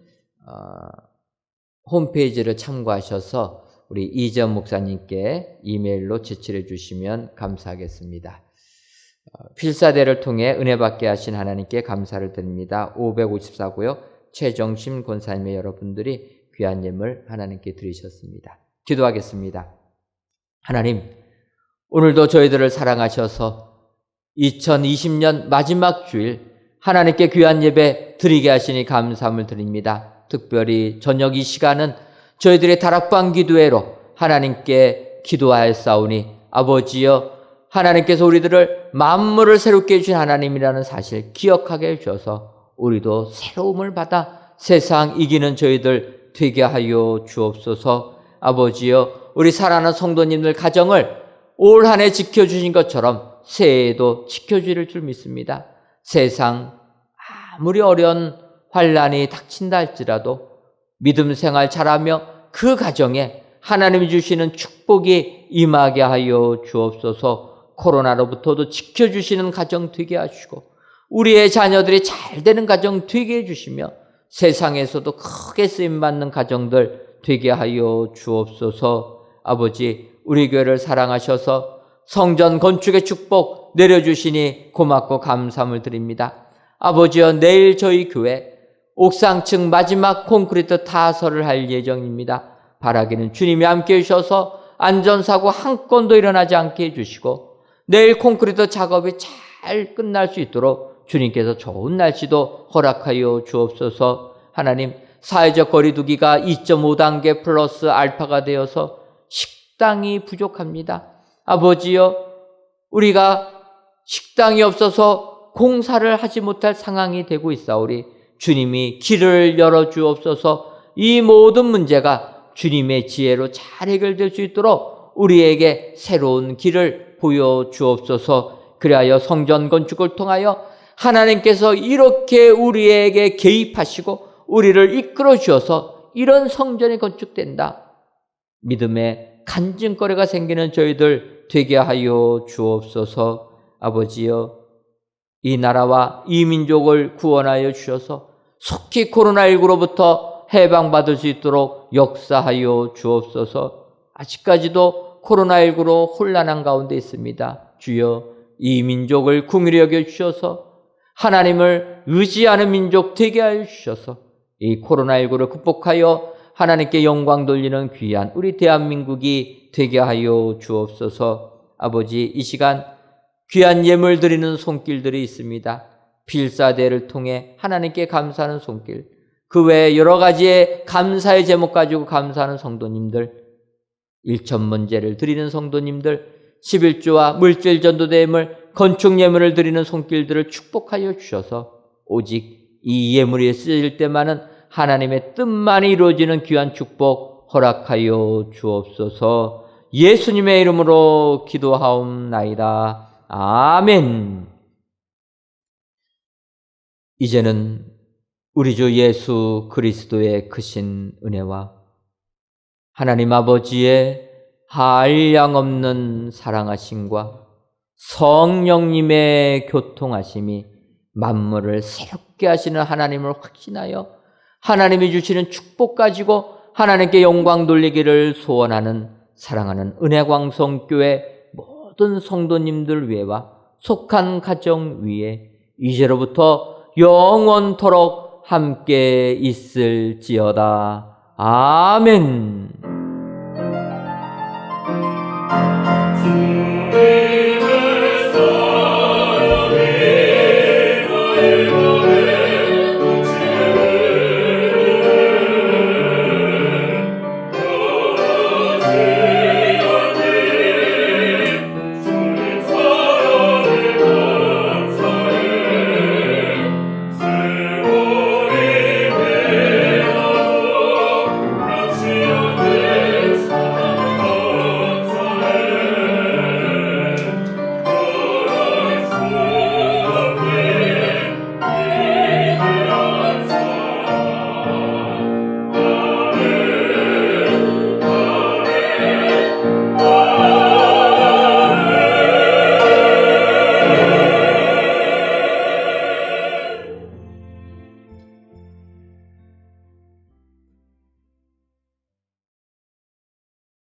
홈페이지를 참고하셔서 우리 이재원 목사님께 이메일로 제출해 주시면 감사하겠습니다. 필사대를 통해 은혜 받게 하신 하나님께 감사를 드립니다. 554고요. 최정심 권사님의 여러분들이 귀한 예물 하나님께 드리셨습니다. 기도하겠습니다. 하나님, 오늘도 저희들을 사랑하셔서 2020년 마지막 주일 하나님께 귀한 예배 드리게 하시니 감사함을 드립니다. 특별히 저녁 이 시간은 저희들의 다락방 기도회로 하나님께 기도하였사오니 아버지여 하나님께서 우리들을 만물을 새롭게 해주신 하나님이라는 사실 기억하게 해주셔서 우리도 새로움을 받아 세상 이기는 저희들 되게 하여 주옵소서. 아버지여 우리 사랑하는 성도님들 가정을 올 한 해 지켜주신 것처럼 새해에도 지켜주실 줄 믿습니다. 세상 아무리 어려운 환란이 닥친다 할지라도 믿음 생활 잘하며 그 가정에 하나님이 주시는 축복이 임하게 하여 주옵소서. 코로나로부터도 지켜주시는 가정 되게 하시고 우리의 자녀들이 잘 되는 가정 되게 해주시며 세상에서도 크게 쓰임받는 가정들 되게 하여 주옵소서. 아버지, 우리 교회를 사랑하셔서 성전 건축의 축복 내려주시니 고맙고 감사함을 드립니다. 아버지여, 내일 저희 교회 옥상층 마지막 콘크리트 타설을 할 예정입니다. 바라기는 주님이 함께 해주셔서 안전사고 한 건도 일어나지 않게 해주시고 내일 콘크리트 작업이 잘 끝날 수 있도록 주님께서 좋은 날씨도 허락하여 주옵소서. 하나님, 사회적 거리두기가 2.5단계 플러스 알파가 되어서 식당이 부족합니다. 아버지여, 우리가 식당이 없어서 공사를 하지 못할 상황이 되고 있사오니 주님이 길을 열어주옵소서. 이 모든 문제가 주님의 지혜로 잘 해결될 수 있도록 우리에게 새로운 길을 보여주옵소서. 그리하여 성전 건축을 통하여 하나님께서 이렇게 우리에게 개입하시고 우리를 이끌어 주셔서 이런 성전이 건축된다, 믿음의 간증거리가 생기는 저희들 되게 하여 주옵소서. 아버지여, 이 나라와 이 민족을 구원하여 주셔서 속히 코로나19로부터 해방받을 수 있도록 역사하여 주옵소서. 아직까지도 코로나19로 혼란한 가운데 있습니다. 주여, 이 민족을 긍휼히 여겨 주셔서 하나님을 의지하는 민족 되게 하여 주셔서 이 코로나19를 극복하여 하나님께 영광 돌리는 귀한 우리 대한민국이 되게 하여 주옵소서. 아버지, 이 시간 귀한 예물 드리는 손길들이 있습니다. 필사대를 통해 하나님께 감사하는 손길, 그 외에 여러 가지의 감사의 제목 가지고 감사하는 성도님들, 일천문제를 드리는 성도님들, 11조와 물질 전도대예물, 건축 예물을 드리는 손길들을 축복하여 주셔서 오직 이 예물이 쓰일 때만은 하나님의 뜻만이 이루어지는 귀한 축복 허락하여 주옵소서. 예수님의 이름으로 기도하옵나이다. 아멘. 이제는 우리 주 예수 그리스도의 크신 은혜와 하나님 아버지의 한량없는 사랑하심과 성령님의 교통하심이 만물을 새롭게 하시는 하나님을 확신하여 하나님이 주시는 축복 가지고 하나님께 영광 돌리기를 소원하는 사랑하는 은혜광성교회 모든 성도님들 위에와 속한 가정 위에 이제로부터 영원토록 함께 있을지어다. 아멘. 주님의 사랑이 나의